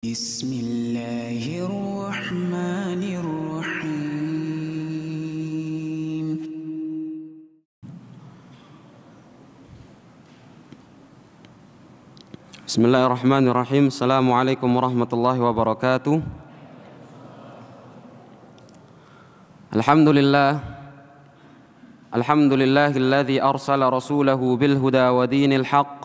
Bismillahirrahmanirrahim. Bismillahirrahmanirrahim. Assalamualaikum warahmatullahi wabarakatuh. Alhamdulillahilladzi arsala rasulahu bil huda wa dinil haqq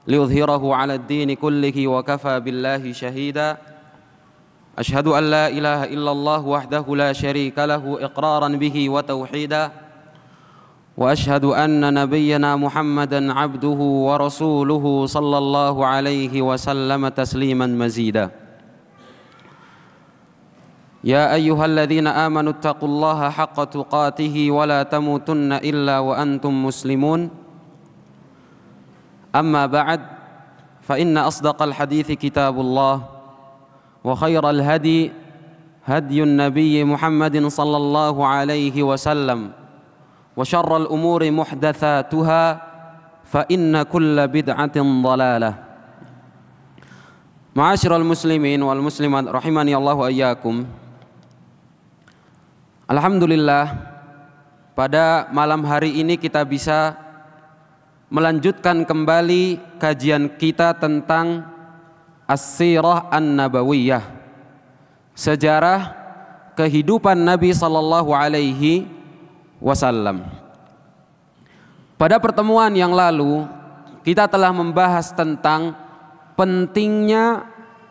liyudhhirahu 'alad dini kullihi wa kafa billahi shahida. Ashhadu an la ilaha illallah wahdahu la syarika lahu iqraran bihi wa tauhida. Wa ashhadu anna nabiyyana Muhammadan 'abduhu wa rasuluhu sallallahu alaihi wasallam tasliman mazida. Ya ayyuhalladzina amanu taqullaha haqqa tuqatih wa la tamutunna illa wa antum muslimun. Amma ba'd, fa inna asdaqal hadithi kitabullah wa khairal hadi hadyun nabiyyi Muhammadin sallallahu alaihi wasallam wa syarral umuri muhdatsatuha fa inna kulla bid'atin dhalalah. Ma'asyiral muslimin wal muslimat rahimani Allah wa iyyakum. Alhamdulillah, pada malam hari ini kita bisa melanjutkan kembali kajian kita tentang As-Sirah An-Nabawiyah, sejarah kehidupan Nabi sallallahu alaihi wasallam. Pada pertemuan yang lalu kita telah membahas tentang pentingnya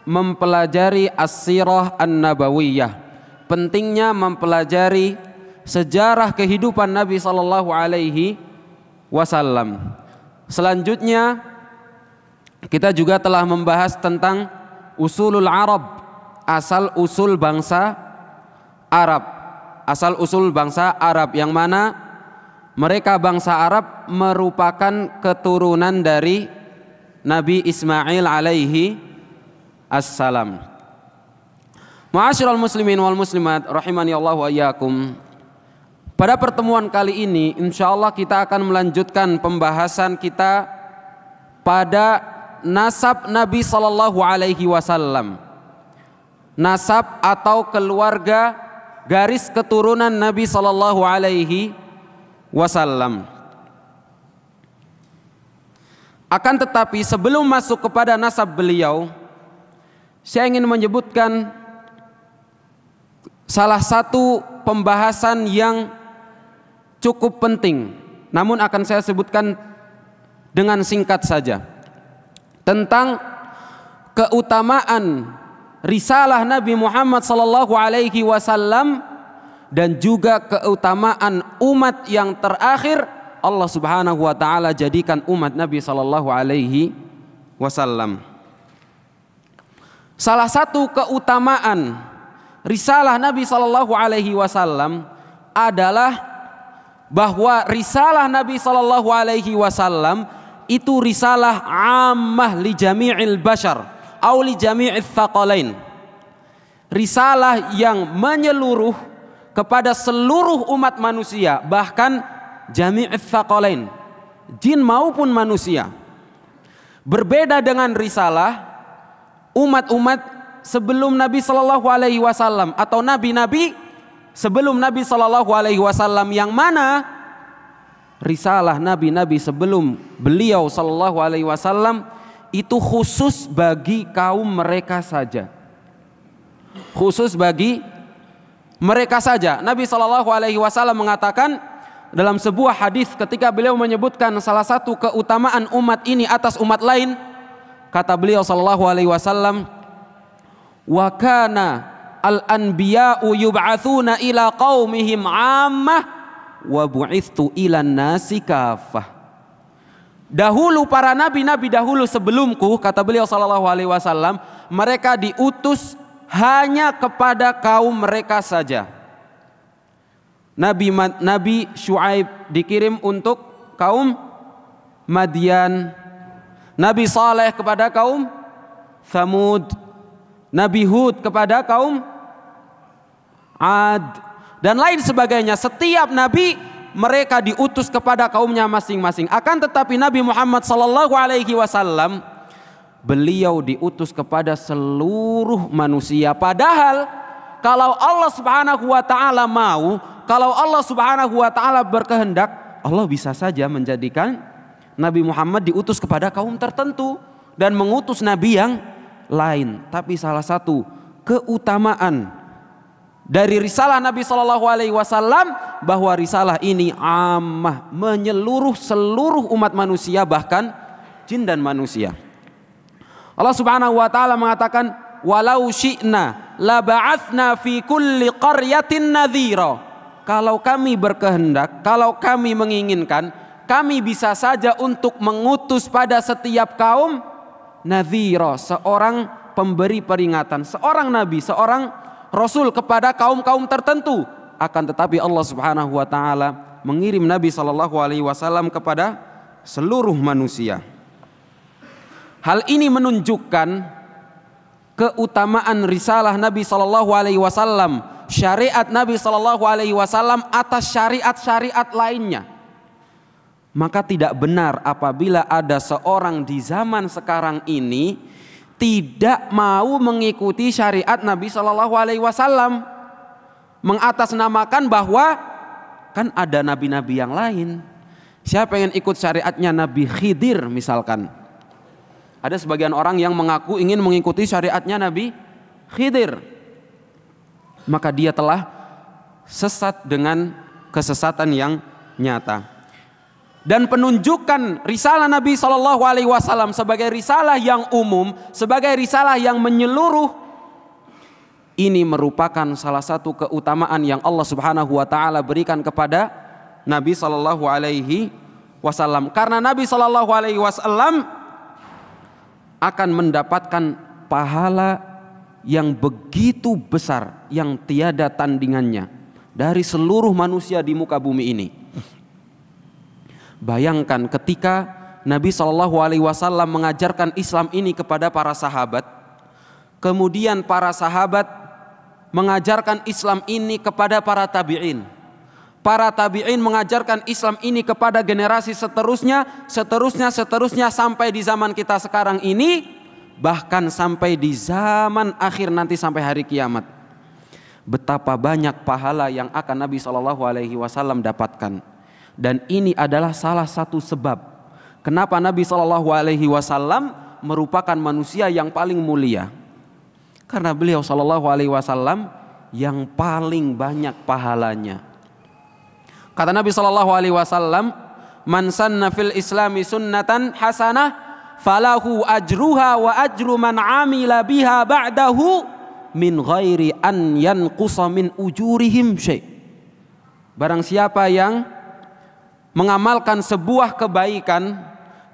mempelajari As-Sirah An-Nabawiyah, pentingnya mempelajari sejarah kehidupan Nabi sallallahu alaihi wasallam. Selanjutnya kita juga telah membahas tentang usulul Arab, asal usul bangsa Arab. Asal usul bangsa Arab yang mana mereka bangsa Arab merupakan keturunan dari Nabi Ismail alaihi assalam. Ma'asyiral muslimin wal muslimat rahimani Allah wa iyyakum. Pada pertemuan kali ini insyaallah kita akan melanjutkan pembahasan kita pada nasab Nabi sallallahu alaihi wasallam. Nasab atau keluarga garis keturunan Nabi sallallahu alaihi wasallam. Akan tetapi sebelum masuk kepada nasab beliau, saya ingin menyebutkan salah satu pembahasan yang cukup penting, namun akan saya sebutkan dengan singkat saja, tentang keutamaan risalah Nabi Muhammad sallallahu alaihi wasallam dan juga keutamaan umat yang terakhir Allah Subhanahu wa taala jadikan umat Nabi sallallahu alaihi wasallam. Salah satu keutamaan risalah Nabi sallallahu alaihi wasallam adalah bahwa risalah Nabi sallallahu alaihi wasallam itu risalah ammah li jami'il bashar atau li jami'its tsaqalain. Risalah yang menyeluruh kepada seluruh umat manusia, bahkan jami'its tsaqalain, jin maupun manusia. Berbeda dengan risalah umat-umat sebelum Nabi sallallahu alaihi wasallam atau nabi-nabi sebelum Nabi sallallahu alaihi wasallam, yang mana risalah nabi-nabi sebelum beliau sallallahu alaihi wasallam itu khusus bagi kaum mereka saja. Khusus bagi mereka saja. Nabi sallallahu alaihi wasallam mengatakan dalam sebuah hadis ketika beliau menyebutkan salah satu keutamaan umat ini atas umat lain, kata beliau sallallahu alaihi wasallam, wa kana al-anbiya'u yub'atsuna ila qaumihim 'ammah wa bu'itstu ilan nasi kaffah. Dahulu para nabi-nabi dahulu sebelumku, kata beliau sallallahu alaihi wasallam, mereka diutus hanya kepada kaum mereka saja. Nabi Syuaib dikirim untuk kaum Madian, Nabi Saleh kepada kaum Thamud, Nabi Hud kepada kaum Ad, dan lain sebagainya. Setiap nabi mereka diutus kepada kaumnya masing-masing. Akan tetapi Nabi Muhammad sallallahu alaihi wasallam beliau diutus kepada seluruh manusia. Padahal kalau Allah Subhanahu wa taala mau, kalau Allah Subhanahu wa taala berkehendak, Allah bisa saja menjadikan Nabi Muhammad diutus kepada kaum tertentu dan mengutus nabi yang lain. Tapi salah satu keutamaan dari risalah Nabi Shallallahu Alaihi Wasallam bahwa risalah ini ammah, menyeluruh seluruh umat manusia, bahkan jin dan manusia. Allah Subhanahu wa taala mengatakan, walau syi'na la ba'atsna fi kulli qaryatin nadhira. Kalau kami berkehendak, kalau kami menginginkan, kami bisa saja untuk mengutus pada setiap kaum nadhira, seorang pemberi peringatan, seorang nabi, seorang rasul kepada kaum-kaum tertentu. Akan tetapi Allah Subhanahu wa taala mengirim Nabi sallallahu alaihi wasallam kepada seluruh manusia. Hal ini menunjukkan keutamaan risalah Nabi sallallahu alaihi wasallam, syariat Nabi sallallahu alaihi wasallam atas syariat-syariat lainnya. Maka tidak benar apabila ada seorang di zaman sekarang ini tidak mau mengikuti syariat Nabi sallallahu alaihi wasallam, mengatasnamakan bahwa kan ada nabi-nabi yang lain. Siapa yang ikut syariatnya Nabi Khidir misalkan? Ada sebagian orang yang mengaku ingin mengikuti syariatnya Nabi Khidir, maka dia telah sesat dengan kesesatan yang nyata. Dan penunjukan risalah Nabi Shallallahu Alaihi Wasallam sebagai risalah yang umum, sebagai risalah yang menyeluruh, ini merupakan salah satu keutamaan yang Allah Subhanahu Wa Taala berikan kepada Nabi Shallallahu Alaihi Wasallam. Karena Nabi Shallallahu Alaihi Wasallam akan mendapatkan pahala yang begitu besar, yang tiada tandingannya dari seluruh manusia di muka bumi ini. Bayangkan ketika Nabi Shallallahu Alaihi Wasallam mengajarkan Islam ini kepada para sahabat, kemudian para sahabat mengajarkan Islam ini kepada para tabi'in, para tabi'in mengajarkan Islam ini kepada generasi seterusnya sampai di zaman kita sekarang ini, bahkan sampai di zaman akhir nanti sampai hari kiamat. Betapa banyak pahala yang akan Nabi Shallallahu Alaihi Wasallam dapatkan. Dan ini adalah salah satu sebab kenapa Nabi Shallallahu Alaihi Wasallam merupakan manusia yang paling mulia. Karena beliau Shallallahu Alaihi Wasallam yang paling banyak pahalanya. Kata Nabi Shallallahu Alaihi Wasallam, "Man sanna fil Islami sunnatan hasanah, falahu ajruha wa ajru man amila biha ba'dahu min ghairi an yanqusa min ujurihim syai'." Barang siapa yang mengamalkan sebuah kebaikan,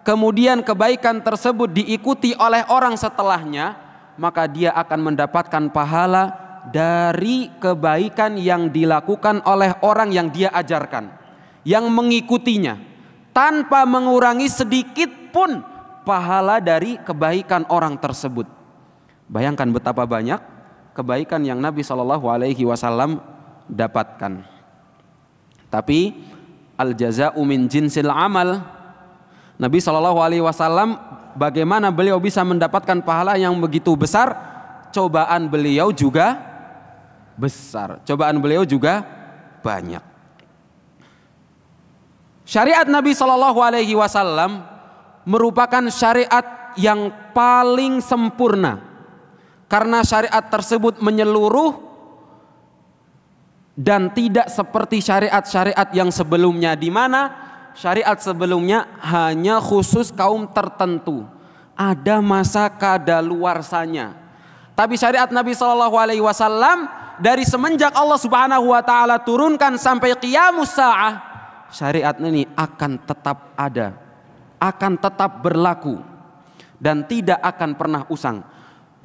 kemudian kebaikan tersebut diikuti oleh orang setelahnya, maka dia akan mendapatkan pahala dari kebaikan yang dilakukan oleh orang yang dia ajarkan, yang mengikutinya, tanpa mengurangi sedikit pun pahala dari kebaikan orang tersebut. Bayangkan betapa banyak kebaikan yang Nabi Shallallahu Alaihi Wasallam dapatkan. Tapi al jaza'u min jinsil amal. Nabi Shallallahu Alaihi Wasallam bagaimana beliau bisa mendapatkan pahala yang begitu besar? Cobaan beliau juga besar, cobaan beliau juga banyak. Syariat Nabi Shallallahu Alaihi Wasallam merupakan syariat yang paling sempurna karena syariat tersebut menyeluruh dan tidak seperti syariat-syariat yang sebelumnya, di mana syariat sebelumnya hanya khusus kaum tertentu, ada masa kadaluarsanya. Tapi syariat Nabi Shallallahu Alaihi Wasallam dari semenjak Allah Subhanahu Wa Taala turunkan sampai qiyamus sa'ah, syariat ini akan tetap ada, akan tetap berlaku dan tidak akan pernah usang.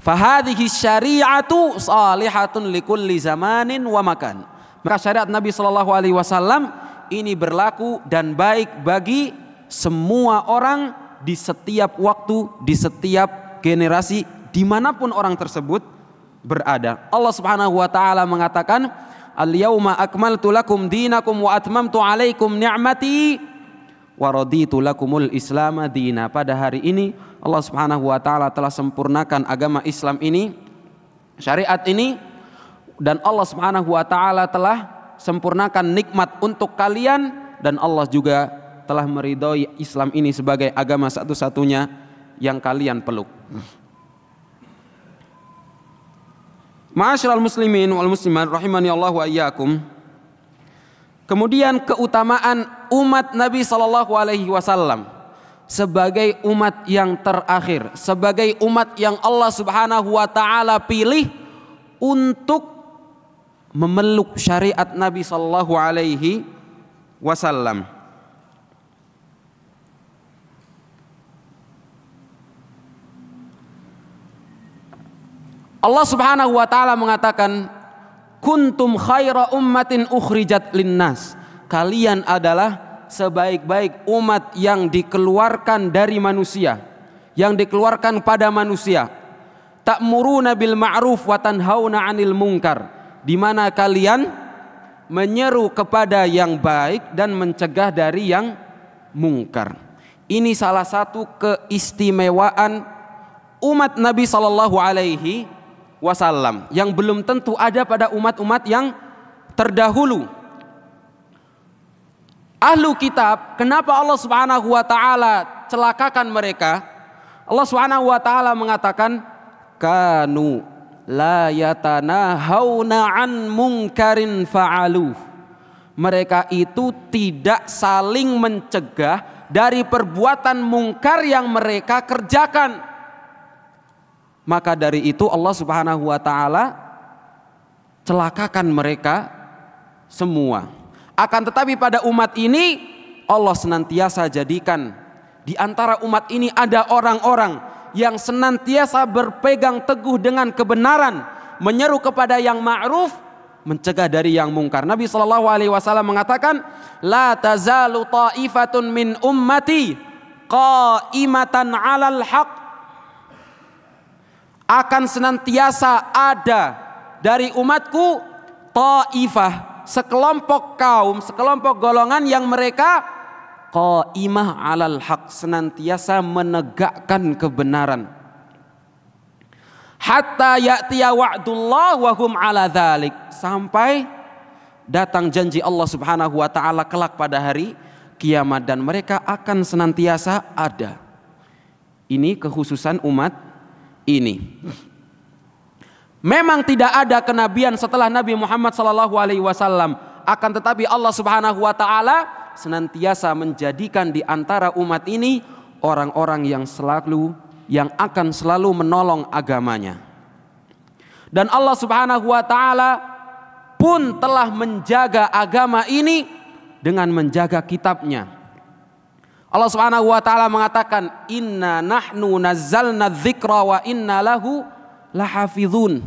Fahadhihi syari'atu salihatun likulli zamanin wa makan. Maka syariat Nabi Shallallahu Alaihi Wasallam ini berlaku dan baik bagi semua orang di setiap waktu, di setiap generasi, dimanapun orang tersebut berada. Allah Subhanahu Wa Taala mengatakan, Al-yawma akmaltu lakum dinakum wa atmamtu alaikum ni'mati wa raditu lakumul islama dina. Pada hari ini Allah Subhanahu wa taala telah sempurnakan agama Islam ini, syariat ini, dan Allah Subhanahu wa taala telah sempurnakan nikmat untuk kalian, dan Allah juga telah meridhoi Islam ini sebagai agama satu-satunya yang kalian peluk. Ma'asyiral muslimin wal muslimat rahimani Allah wa iyyakum. Kemudian keutamaan umat Nabi sallallahu alaihi wasallam sebagai umat yang terakhir, sebagai umat yang Allah Subhanahu wa taala pilih untuk memeluk syariat Nabi sallallahu alaihi wasallam. Allah Subhanahu wa taala mengatakan, kuntum khaira ummatin ukhrijat linnas. Kalian adalah sebaik-baik umat yang dikeluarkan dari manusia, yang dikeluarkan pada manusia. Ta'muruna bil ma'ruf wa tanhauna 'anil munkar, di mana kalian menyeru kepada yang baik dan mencegah dari yang mungkar. Ini salah satu keistimewaan umat Nabi sallallahu alaihi wasallam yang belum tentu ada pada umat-umat yang terdahulu. Ahlu kitab, kenapa Allah Subhanahu wa taala celakakan mereka? Allah Subhanahu wa taala mengatakan, kanu la yatanahawna an munkarin fa'aluh. Mereka itu tidak saling mencegah dari perbuatan mungkar yang mereka kerjakan. Maka dari itu Allah Subhanahu wa taala celakakan mereka semua. Akan tetapi pada umat ini Allah senantiasa jadikan di antara umat ini ada orang-orang yang senantiasa berpegang teguh dengan kebenaran, menyeru kepada yang ma'ruf, mencegah dari yang mungkar. Nabi sallallahu alaihi wasallam mengatakan, la tazalu ta'ifatun min ummati qa'imatan 'alal haq. Akan senantiasa ada dari umatku ta'ifah, sekelompok kaum, sekelompok golongan yang mereka qaimah 'alal haq, senantiasa menegakkan kebenaran. Hatta ya'tiya wa'dullah wa hum 'ala dzalik, sampai datang janji Allah Subhanahu wa taala kelak pada hari kiamat, dan mereka akan senantiasa ada. Ini kekhususan umat ini. Memang tidak ada kenabian setelah Nabi Muhammad sallallahu alaihi wasallam, akan tetapi Allah Subhanahu wa taala senantiasa menjadikan di antara umat ini orang-orang yang akan selalu menolong agamanya. Dan Allah Subhanahu wa taala pun telah menjaga agama ini dengan menjaga kitabnya. Allah Subhanahu wa taala mengatakan, inna nahnu nazzalna dzikra wa inna lahu lahafizun.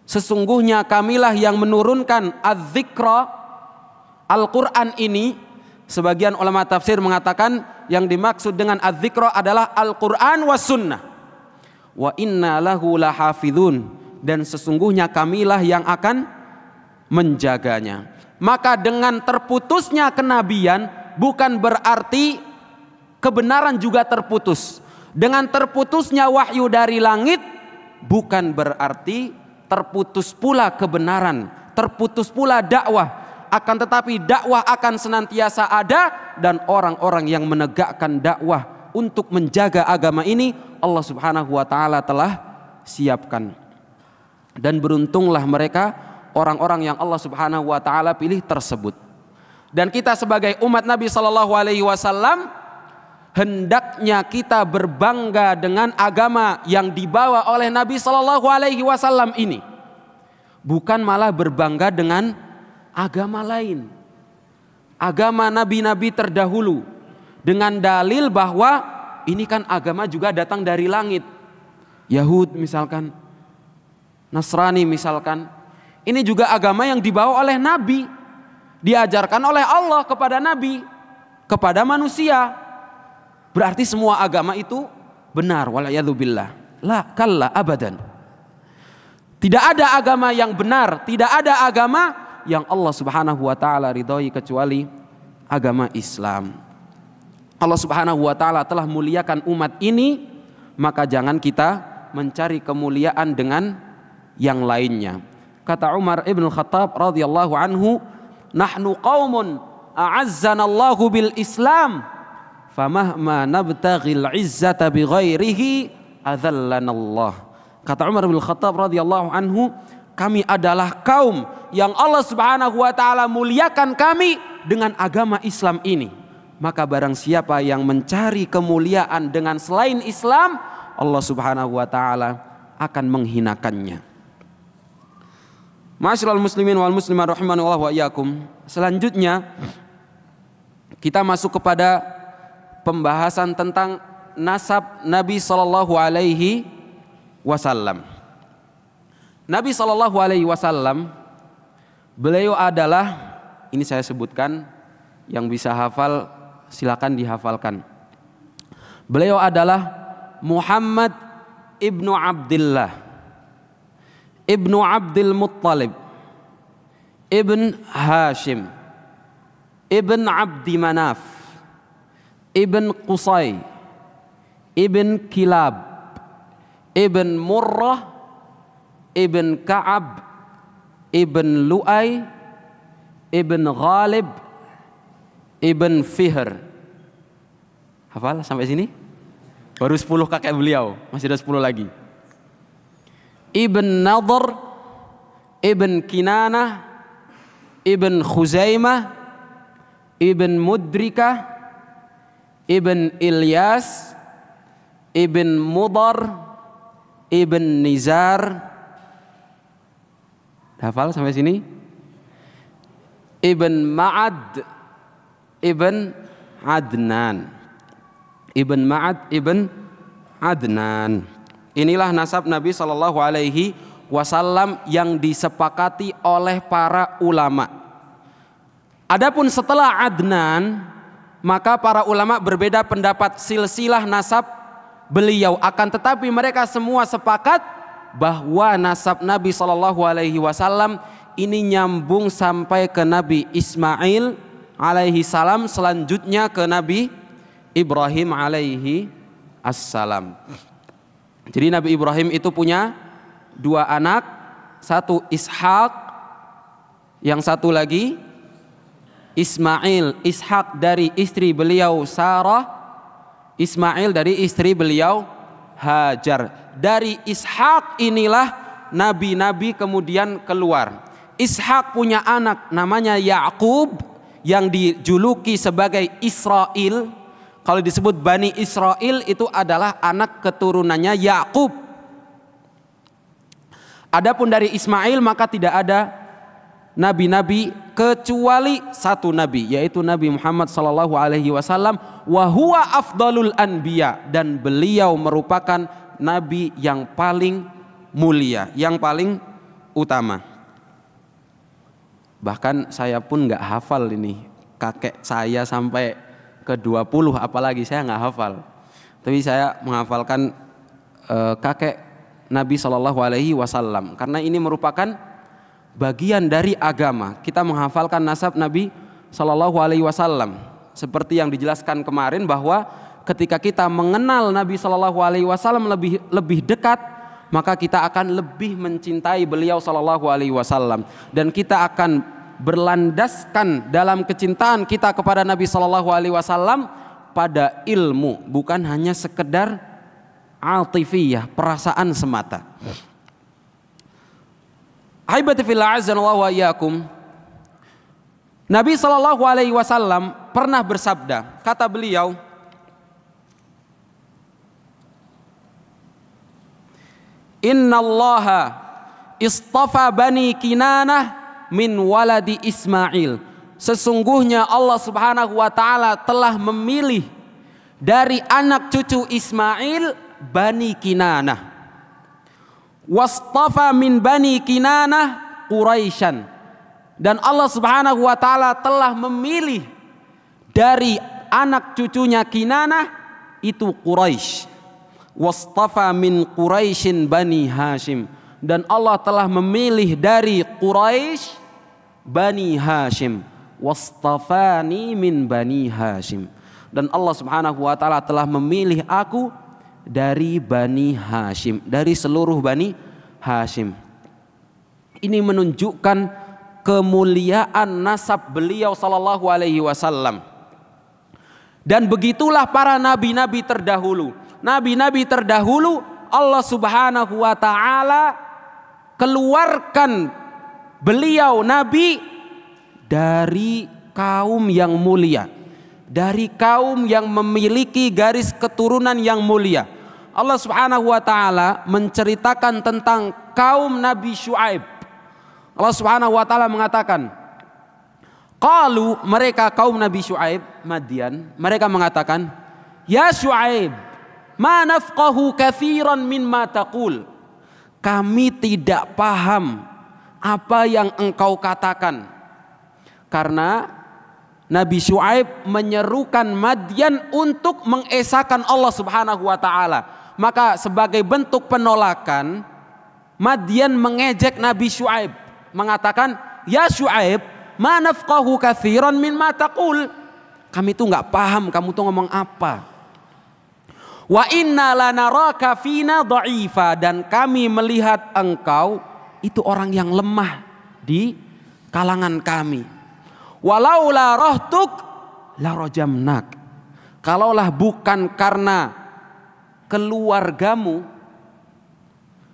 Sesungguhnya kamilah yang menurunkan az-dzikra, Al-Quran ini. Sebagian ulama tafsir mengatakan yang dimaksud dengan az-dzikra adalah Al-Quran was sunnah. Wa inna lahu lahafizun, dan sesungguhnya kamilah yang akan menjaganya. Maka dengan terputusnya kenabian bukan berarti kebenaran juga terputus. Dengan terputusnya wahyu dari langit bukan berarti terputus pula kebenaran, terputus pula dakwah. Akan tetapi dakwah akan senantiasa ada, dan orang-orang yang menegakkan dakwah untuk menjaga agama ini Allah Subhanahu wa taala telah siapkan. Dan beruntunglah mereka, orang-orang yang Allah Subhanahu wa taala pilih tersebut. Dan kita sebagai umat Nabi sallallahu alaihi wasallam hendaknya kita berbangga dengan agama yang dibawa oleh Nabi sallallahu alaihi wasallam ini. Bukan malah berbangga dengan agama lain, agama nabi-nabi terdahulu, dengan dalil bahwa ini kan agama juga datang dari langit. Yahud misalkan, Nasrani misalkan, ini juga agama yang dibawa oleh Nabi, diajarkan oleh Allah kepada Nabi, kepada manusia. Berarti semua agama itu benar, walayadzubillah. La kalla abadan. Tidak ada agama yang benar, tidak ada agama yang Allah Subhanahu wa taala ridhoi kecuali agama Islam. Allah Subhanahu wa taala telah muliakan umat ini, maka jangan kita mencari kemuliaan dengan yang lainnya. Kata Umar ibn Khattab radhiyallahu anhu, nahnu qaumun a'azzanallahu bil Islam, famahma nabtaghil izzata bighairihi adzallanallah. Kata Umar bin Khattab radhiyallahu anhu, kami adalah kaum yang Allah Subhanahu wa taala muliakan kami dengan agama Islam ini. Maka barang siapa yang mencari kemuliaan dengan selain Islam, Allah Subhanahu wa taala akan menghinakannya. Ma'asyiral muslimin wal muslimat rahimanallahu wa iyyakum. Selanjutnya kita masuk kepada pembahasan tentang nasab Nabi sallallahu alaihi wasallam. Nabi sallallahu alaihi wasallam, beliau adalah, ini saya sebutkan, yang bisa hafal silakan dihafalkan. Beliau adalah Muhammad ibnu Abdullah ibnu Abdul Muttalib ibn Hashim ibn Abdi Manaf ibn Qusay ibn Kilab ibn Murrah ibn Ka'ab ibn Lu'ay ibn Ghalib ibn Fihr. Hafal sampai sini? Baru 10 kakek beliau, masih ada 10 lagi. Ibn Nadhr ibn Kinanah ibn Khuzaimah ibn Mudrikah ibn Ilyas ibn Mudar ibn Nizar. Hafal sampai sini? Ibn Ma'ad ibn Adnan. Ibn Ma'ad ibn Adnan. Inilah nasab Nabi sallallahu alaihi wasallam yang disepakati oleh para ulama. Adapun setelah Adnan, maka para ulama berbeda pendapat silsilah nasab beliau, akan tetapi mereka semua sepakat bahwa nasab Nabi sallallahu alaihi wasallam ini nyambung sampai ke Nabi Ismail alaihi salam, selanjutnya ke Nabi Ibrahim alaihi assalam. Jadi Nabi Ibrahim itu punya 2 anak, satu Ishak, yang satu lagi Ismail. Ishak dari istri beliau Sarah, Ismail dari istri beliau Hajar. Dari Ishak inilah nabi-nabi kemudian keluar. Ishak punya anak namanya Yakub yang dijuluki sebagai Israel. Kalau disebut Bani Israel itu adalah anak keturunannya Yakub. Adapun dari Ismail maka tidak ada nabi-nabi kecuali satu nabi, yaitu Nabi Muhammad sallallahu alaihi wasallam, wa huwa afdalul anbiya, dan beliau merupakan nabi yang paling mulia, yang paling utama. Bahkan saya pun nggak hafal ini, kakek saya sampai ke 20 apalagi saya nggak hafal. Tapi saya menghafalkan kakek Nabi Shallallahu Alaihi Wasallam karena ini merupakan bagian dari agama. Kita menghafalkan nasab Nabi Shallallahu Alaihi Wasallam seperti yang dijelaskan kemarin bahwa ketika kita mengenal Nabi Shallallahu Alaihi Wasallam lebih dekat, maka kita akan lebih mencintai beliau Shallallahu Alaihi Wasallam, dan kita akan berlandaskan dalam kecintaan kita kepada Nabi Shallallahu Alaihi Wasallam pada ilmu, bukan hanya sekedar atifiyah, perasaan semata. Haibati fillah azanallahu wa iyyakum. Nabi Shallallahu Alaihi Wasallam pernah bersabda, kata beliau, Innallaha istafa bani Kinanah min waladi Ismail. Sesungguhnya Allah Subhanahu wa taala telah memilih dari anak cucu Ismail Bani Kinanah. Wastafa min Bani Kinanah Quraisyan. Dan Allah Subhanahu wa taala telah memilih dari anak cucunya Kinanah itu Quraisy. Wastafa min Quraisyin Bani Hashim. Dan Allah telah memilih dari Quraisy Bani Hashim. Wastafani min Bani Hashim. dan Allah Subhanahu wa taala telah memilih aku dari Bani Hashim, dari seluruh Bani Hashim. Ini menunjukkan kemuliaan nasab beliau sallallahu alaihi wasallam. Dan begitulah para nabi-nabi terdahulu. Nabi-nabi terdahulu Allah Subhanahu wa taala keluarkan beliau nabi dari kaum yang mulia, dari kaum yang memiliki garis keturunan yang mulia. Allah Subhanahu wa taala menceritakan tentang kaum Nabi Syuaib. Allah Subhanahu wa taala mengatakan, qalu, mereka kaum Nabi Syuaib, Madian, mereka mengatakan, ya Syuaib, ma nafqahu katsiran mimma taqul. Kami tidak paham apa yang engkau katakan. Karena Nabi Syuaib menyerukan Madian untuk mengesahkan Allah Subhanahu wa taala. Maka sebagai bentuk penolakan, Madian mengejek Nabi Syuaib, mengatakan, ya Syuaib, ma nafqahu katsiran mimma taqul. Kami tuh nggak paham kamu tuh ngomong apa. Wa inna lanaraka fina dha'ifa, dan kami melihat engkau itu orang yang lemah di kalangan kami. Walau la rahtuk la rajamnak. Kalaulah bukan karena keluargamu,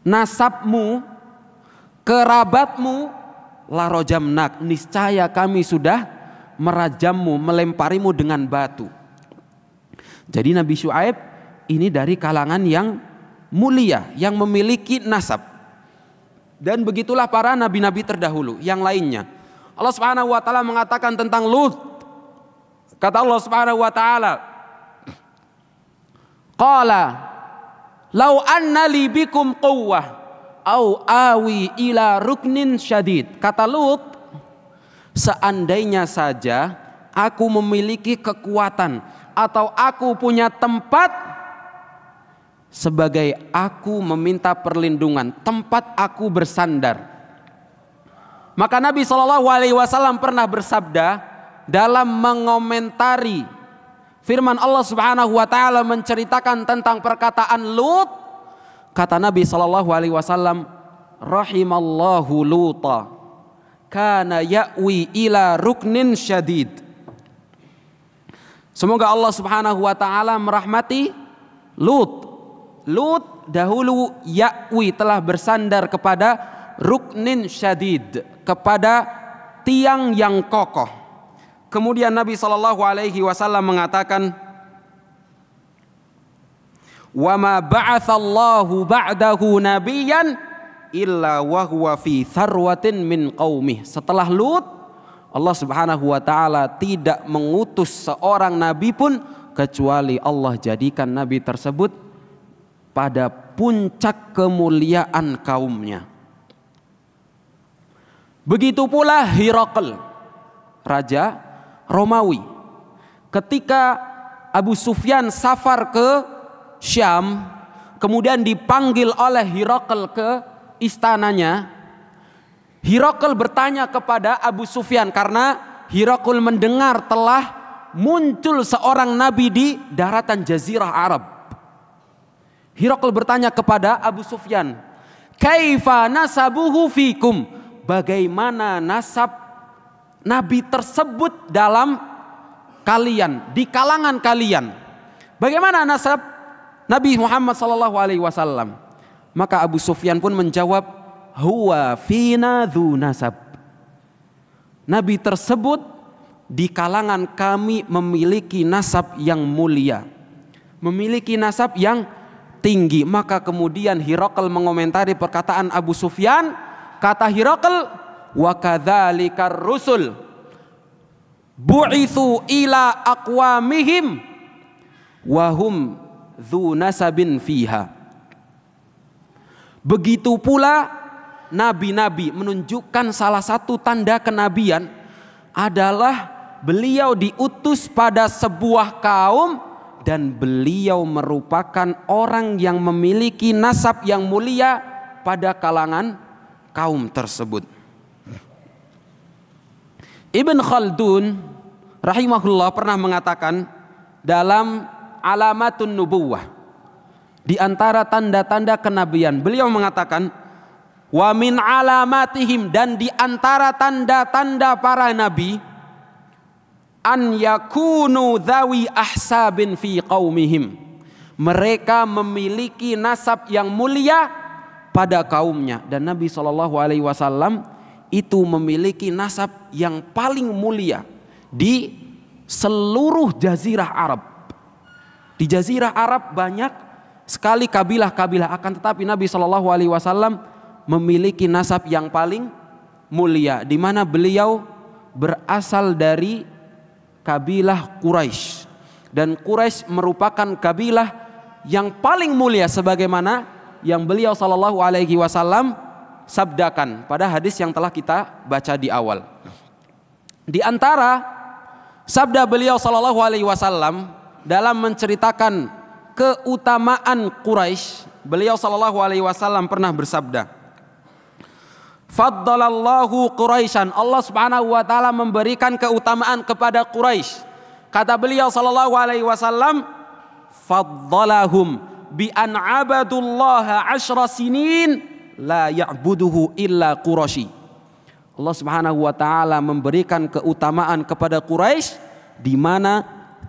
nasabmu, kerabatmu, la rajamnak, niscaya kami sudah merajammu, melemparimu dengan batu. Jadi Nabi Syuaib ini dari kalangan yang mulia, yang memiliki nasab. Dan begitulah para nabi-nabi terdahulu yang lainnya. Allah Subhanahu wa taala mengatakan tentang Lut. Kata Allah Subhanahu wa taala, qala law anna li bikum quwwah au awi ila ruknin syadid. Kata Lut, seandainya saja aku memiliki kekuatan atau aku punya tempat sebagai aku meminta perlindungan, tempat aku bersandar. Maka Nabi SAW pernah bersabda dalam mengomentari firman Allah Subhanahu wa taala menceritakan tentang perkataan Lut. Kata Nabi SAW, rahimallahu Luta kana ya'wi ila ruknin syadid. Semoga Allah Subhanahu wa taala merahmati Lut. Lut dahulu ya'wi, telah bersandar kepada ruknin syadid, kepada tiang yang kokoh. Kemudian Nabi SAW mengatakan, wa ma ba'atsallahu ba'dahu nabiyyan illa wa huwa fi tharwatin min qaumih. Setelah Lut, Allah Subhanahu wa taala tidak mengutus seorang nabi pun kecuali Allah jadikan nabi tersebut pada puncak kemuliaan kaumnya. Begitu pula Hirakl, raja Romawi. Ketika Abu Sufyan safar ke Syam, kemudian dipanggil oleh Hirakl ke istananya. Hirakl bertanya kepada Abu Sufyan karena Hirakl mendengar telah muncul seorang nabi di daratan Jazirah Arab. Hirakl bertanya kepada Abu Sufyan, kaifa nasabuhu fikum? Bagaimana nasab nabi tersebut dalam kalian, di kalangan kalian? Bagaimana nasab Nabi Muhammad SAW? Maka Abu Sufyan pun menjawab, huwa fina dzu nasab. Nabi tersebut di kalangan kami memiliki nasab yang mulia, memiliki nasab yang tinggi. Maka kemudian Hirakl mengomentari perkataan Abu Sufyan. Kata Hirakl, wa kadzalika rusul bu'itsu ila aqwamihim wa hum dzu nasabin fiha. Begitu pula nabi-nabi, menunjukkan salah satu tanda kenabian adalah beliau diutus pada sebuah kaum dan beliau merupakan orang yang memiliki nasab yang mulia pada kalangan kaum tersebut. Ibn Khaldun rahimahullah pernah mengatakan dalam alamatun nubuwah, di antara tanda-tanda kenabian, beliau mengatakan wa min alamatihim, dan di antara tanda-tanda para nabi, an yakunu dhawi ahsabin fi qaumihim, mereka memiliki nasab yang mulia pada kaumnya. Dan Nabi SAW itu memiliki nasab yang paling mulia di seluruh jazirah Arab. Di jazirah Arab banyak sekali kabilah-kabilah, akan tetapi Nabi SAW memiliki nasab yang paling mulia, di mana beliau berasal dari kabilah Quraisy, dan Quraisy merupakan kabilah yang paling mulia, sebagaimana yang beliau SAW sabdakan pada hadis yang telah kita baca di awal. Di antara sabda beliau SAW dalam menceritakan keutamaan Quraisy, beliau SAW pernah bersabda, faddalallahu Quraisyan, Allah Subhanahu wa taala memberikan keutamaan kepada Quraisy. Kata beliau SAW, faddalahum bi an abadullaha 10 sinin la ya'buduhu illa Quraisy. Allah Subhanahu wa taala memberikan keutamaan kepada Quraisy di mana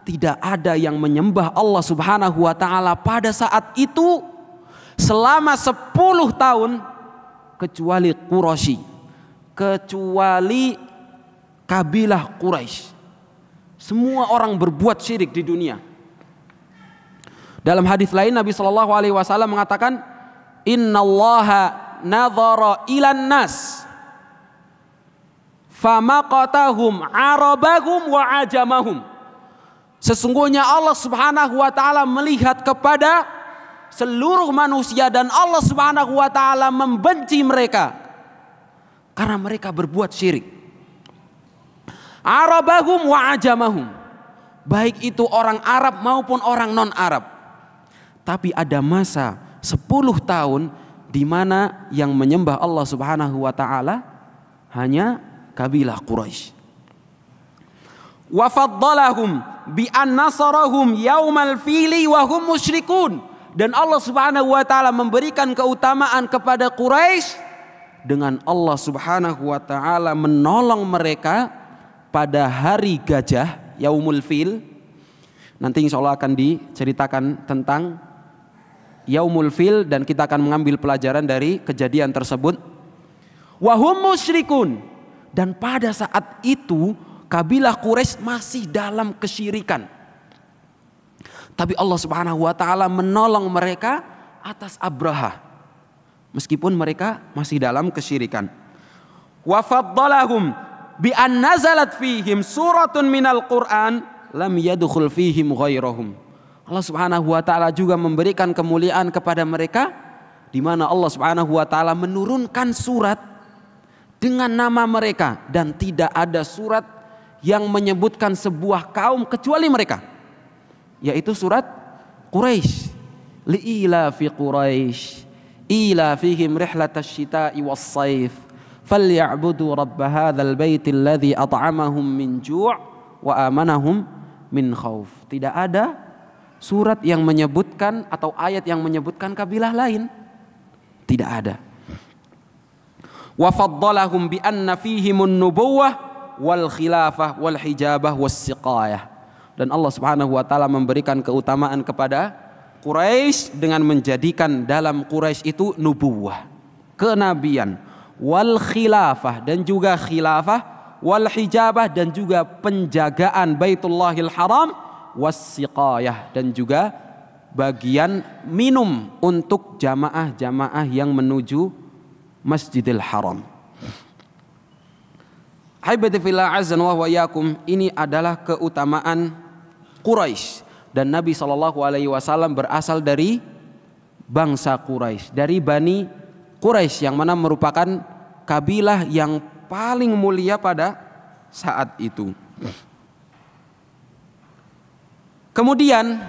tidak ada yang menyembah Allah Subhanahu wa taala pada saat itu selama 10 tahun kecuali Quraisy, kecuali kabilah Quraisy. Semua orang berbuat syirik di dunia. Dalam hadis lain Nabi SAW mengatakan, innallaha nadhara ilan nas famaqatahum arabahum wa ajamahum. Sesungguhnya Allah Subhanahu wa taala melihat kepada seluruh manusia, dan Allah Subhanahu wa taala membenci mereka karena mereka berbuat syirik. Arabahum wa ajamahum, baik itu orang Arab maupun orang non-Arab. Tapi ada masa 10 tahun di mana yang menyembah Allah Subhanahu wa taala hanya kabilah Quraisy. Wa faddalahum bi an nasarahum yaumal fili wa hum musyrikun. Dan Allah Subhanahu wa taala memberikan keutamaan kepada Quraisy dengan Allah Subhanahu wa taala menolong mereka pada hari gajah, Yaumul Fil. Nanti insya Allah akan diceritakan tentang Yaumul Fil dan kita akan mengambil pelajaran dari kejadian tersebut. Wa hum musyrikun, dan pada saat itu kabilah Quraisy masih dalam kesyirikan. Tapi Allah Subhanahu wa taala menolong mereka atas Abraha meskipun mereka masih dalam kesyirikan. Wa faddalahum bi an nazalat fihim suratun minal Qur'an lam yadkhul fihim ghairahum. Allah Subhanahu wa taala juga memberikan kemuliaan kepada mereka di mana Allah Subhanahu wa taala menurunkan surat dengan nama mereka, dan tidak ada surat yang menyebutkan sebuah kaum kecuali mereka, yaitu surat Quraisy. Li'ila fi Quraisy ila fihim rihlatash shita'i was-sayf falya'budu rabb hadzal baitil ladzi at'amahum min ju' wa amanahum min khauf. Tidak ada surat yang menyebutkan atau ayat yang menyebutkan kabilah lain, tidak ada. Wa faddalahum bi anna fihimun nubuwah wal khilafah wal hijabah was siqayah. Dan Allah Subhanahu wa taala memberikan keutamaan kepada Quraisy dengan menjadikan dalam Quraisy itu nubuwah, kenabian, wal khilafah, dan juga khilafah, wal hijabah, dan juga penjagaan Baitullahil Haram, was siqayah, dan juga bagian minum untuk jamaah-jamaah yang menuju Masjidil Haram. Haibati fillah azza wa iyyakum, ini adalah keutamaan Quraisy, dan Nabi SAW berasal dari bangsa Quraisy, dari Bani Quraisy yang mana merupakan kabilah yang paling mulia pada saat itu. Kemudian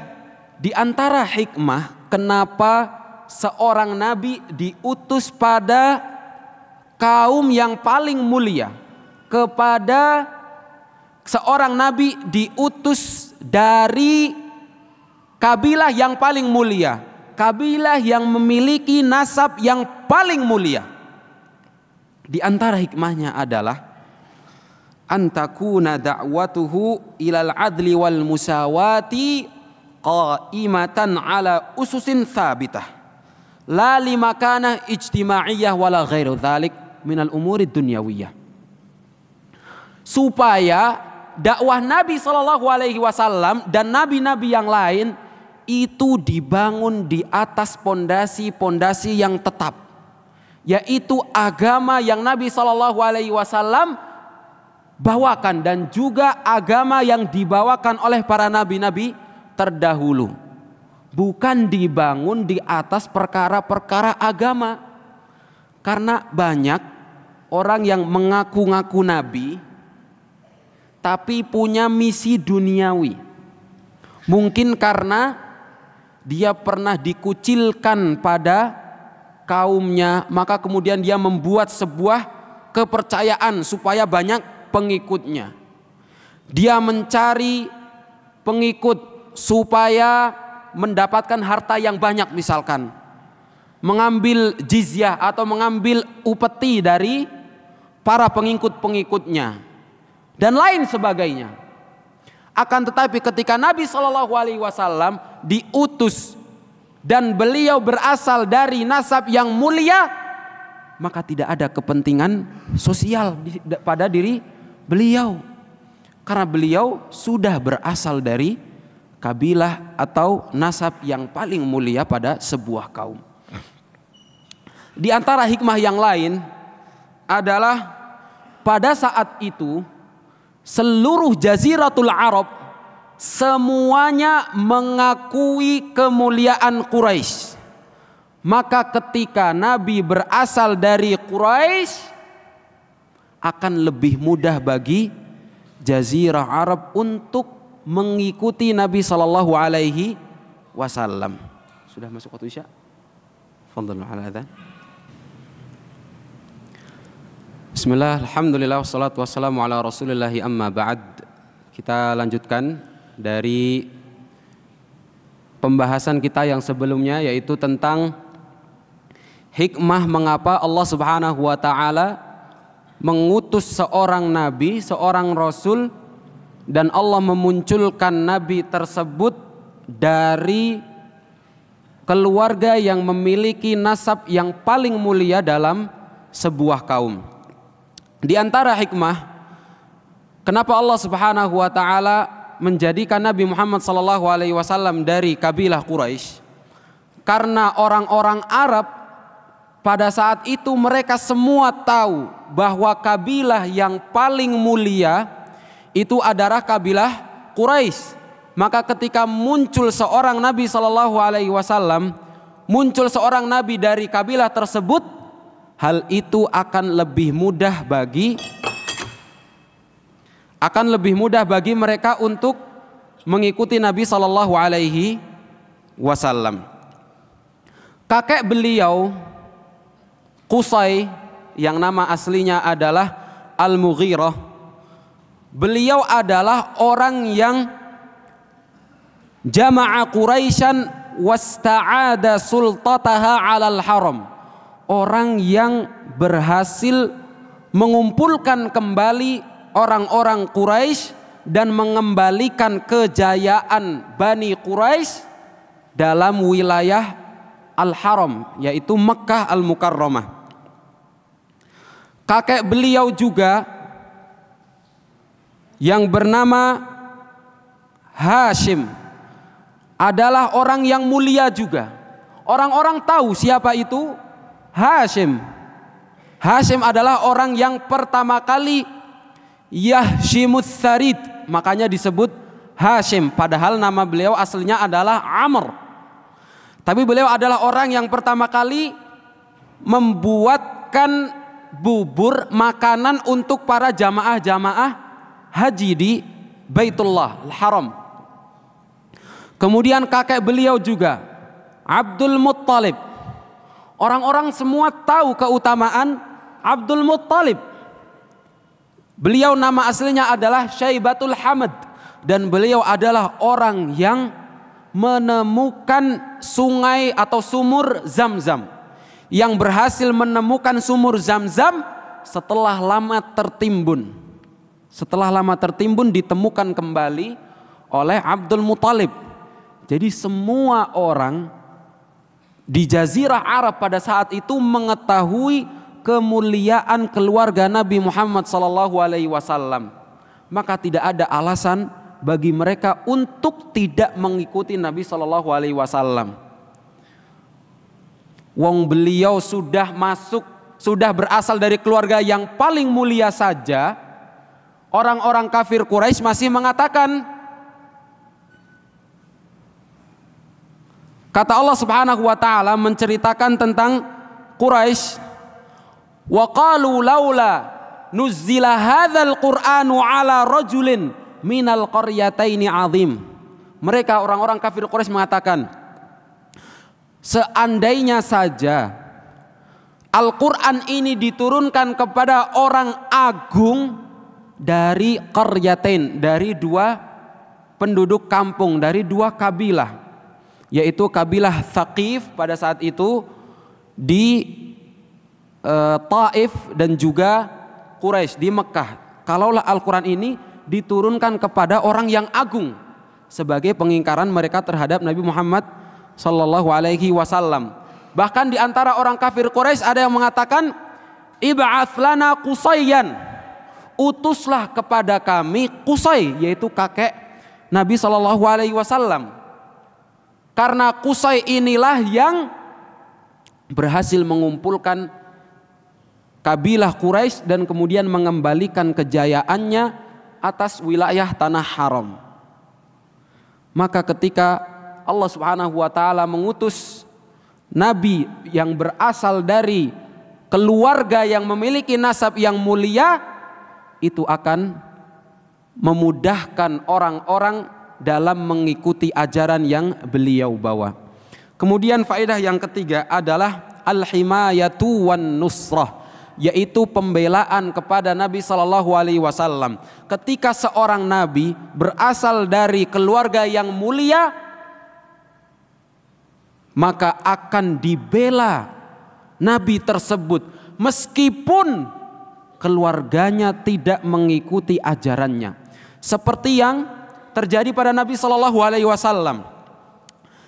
di antara hikmah kenapa seorang nabi diutus pada kaum yang paling mulia, kepada seorang nabi diutus dari kabilah yang paling mulia, kabilah yang memiliki nasab yang paling mulia. Di antara hikmahnya adalah antakuna da'watuhu ilal adli wal musawati qa'imatan ala ususin thabitah la limakana ijtimaiyah wala ghairu dhalik minal umuri dunyawiyah. Supaya dakwah Nabi SAW dan nabi-nabi yang lain itu dibangun di atas pondasi-pondasi yang tetap, yaitu agama yang Nabi SAW bawakan dan juga agama yang dibawakan oleh para nabi-nabi terdahulu, bukan dibangun di atas perkara-perkara agama. Karena banyak orang yang mengaku-ngaku nabi tapi punya misi duniawi. Mungkin karena dia pernah dikucilkan pada kaumnya, maka kemudian dia membuat sebuah kepercayaan supaya banyak pengikutnya. Dia mencari pengikut supaya mendapatkan harta yang banyak, misalkan mengambil jizyah atau mengambil upeti dari para pengikut-pengikutnya dan lain sebagainya. Akan tetapi ketika Nabi SAW diutus dan beliau berasal dari nasab yang mulia, maka tidak ada kepentingan sosial pada diri beliau, karena beliau sudah berasal dari kabilah atau nasab yang paling mulia pada sebuah kaum. Di antara hikmah yang lain adalah pada saat itu seluruh Jaziratul Arab semuanya mengakui kemuliaan Quraisy. Maka ketika Nabi berasal dari Quraisy, akan lebih mudah bagi Jazirah Arab untuk mengikuti Nabi Sallallahu Alaihi Wasallam. Sudah masuk waktu Isya? Fadhlu ala adzan. Bismillah, alhamdulillah, wassalatu wassalamu ala rasulillahi amma ba'd. Kita lanjutkan dari pembahasan kita yang sebelumnya, yaitu tentang hikmah mengapa Allah Subhanahu wa ta'ala mengutus seorang nabi, seorang rasul, dan Allah memunculkan nabi tersebut dari keluarga yang memiliki nasab yang paling mulia dalam sebuah kaum. Di antara hikmah kenapa Allah Subhanahu wa ta'ala menjadikan Nabi Muhammad SAW dari kabilah Quraisy, karena orang-orang Arab pada saat itu mereka semua tahu bahwa kabilah yang paling mulia itu adalah kabilah Quraisy. Maka ketika muncul seorang Nabi SAW, muncul seorang Nabi dari kabilah tersebut, hal itu akan lebih mudah bagi mereka untuk mengikuti Nabi SAW. Kakek beliau Qusay, yang nama aslinya adalah Al-Mughirah, beliau adalah orang yang jama'a Quraisyan wasta'ada sultataha 'alal haram, orang yang berhasil mengumpulkan kembali orang-orang Quraisy dan mengembalikan kejayaan Bani Quraisy dalam wilayah Al-Haram, yaitu Mekkah Al-Mukarramah. Kakek beliau juga yang bernama Hashim adalah orang yang mulia juga. Orang-orang tahu siapa itu Hashim. Hashim adalah orang yang pertama kali Yahshimus Sarid, makanya disebut Hashim, padahal nama beliau aslinya adalah Amr. Tapi beliau adalah orang yang pertama kali membuatkan bubur makanan untuk para jamaah-jamaah haji di Baitullah Al-Haram. Kemudian kakek beliau juga Abdul Muttalib. Orang-orang semua tahu keutamaan Abdul Muttalib. Beliau nama aslinya adalah Syaibatul Hamad, dan beliau adalah orang yang menemukan sungai atau sumur Zam-Zam, yang berhasil menemukan sumur Zam-Zam setelah lama tertimbun. Setelah lama tertimbun ditemukan kembali oleh Abdul Muthalib. Jadi semua orang di Jazirah Arab pada saat itu mengetahui kemuliaan keluarga Nabi Muhammad SAW. Maka tidak ada alasan bagi mereka untuk tidak mengikuti Nabi SAW. Wong beliau sudah berasal dari keluarga yang paling mulia saja, orang-orang kafir Quraisy masih mengatakan, kata Allah Subhanahu wa taala menceritakan tentang Quraisy, wa qalu laula nuzzila hadzal qur'anu ala rajulin minal qaryataini azim. Mereka orang-orang kafir Quraisy mengatakan, seandainya saja Al-Quran ini diturunkan kepada orang agung dari qaryatain, dari dua penduduk kampung, dari dua kabilah, yaitu kabilah Thaqif pada saat itu di Taif dan juga Quraisy di Mekah. Kalaulah Al-Quran ini diturunkan kepada orang yang agung sebagai pengingkaran mereka terhadap Nabi Muhammad sallallahu alaihi wasallam. Bahkan di antara orang kafir Quraisy ada yang mengatakan, ib'ats lana Qusayyan, utuslah kepada kami Qusay, yaitu kakek Nabi sallallahu alaihi wasallam. Karena Qusay inilah yang berhasil mengumpulkan kabilah Quraisy dan kemudian mengembalikan kejayaannya atas wilayah tanah haram. Maka ketika Allah Subhanahu wa taala mengutus nabi yang berasal dari keluarga yang memiliki nasab yang mulia, itu akan memudahkan orang-orang dalam mengikuti ajaran yang beliau bawa. Kemudian faedah yang ketiga adalah al-himayatu wan nusrah, yaitu pembelaan kepada Nabi Sallallahu Alaihi Wasallam. Ketika seorang nabi berasal dari keluarga yang mulia, maka akan dibela nabi tersebut meskipun keluarganya tidak mengikuti ajarannya. Seperti yang terjadi pada Nabi Sallallahu Alaihi Wasallam,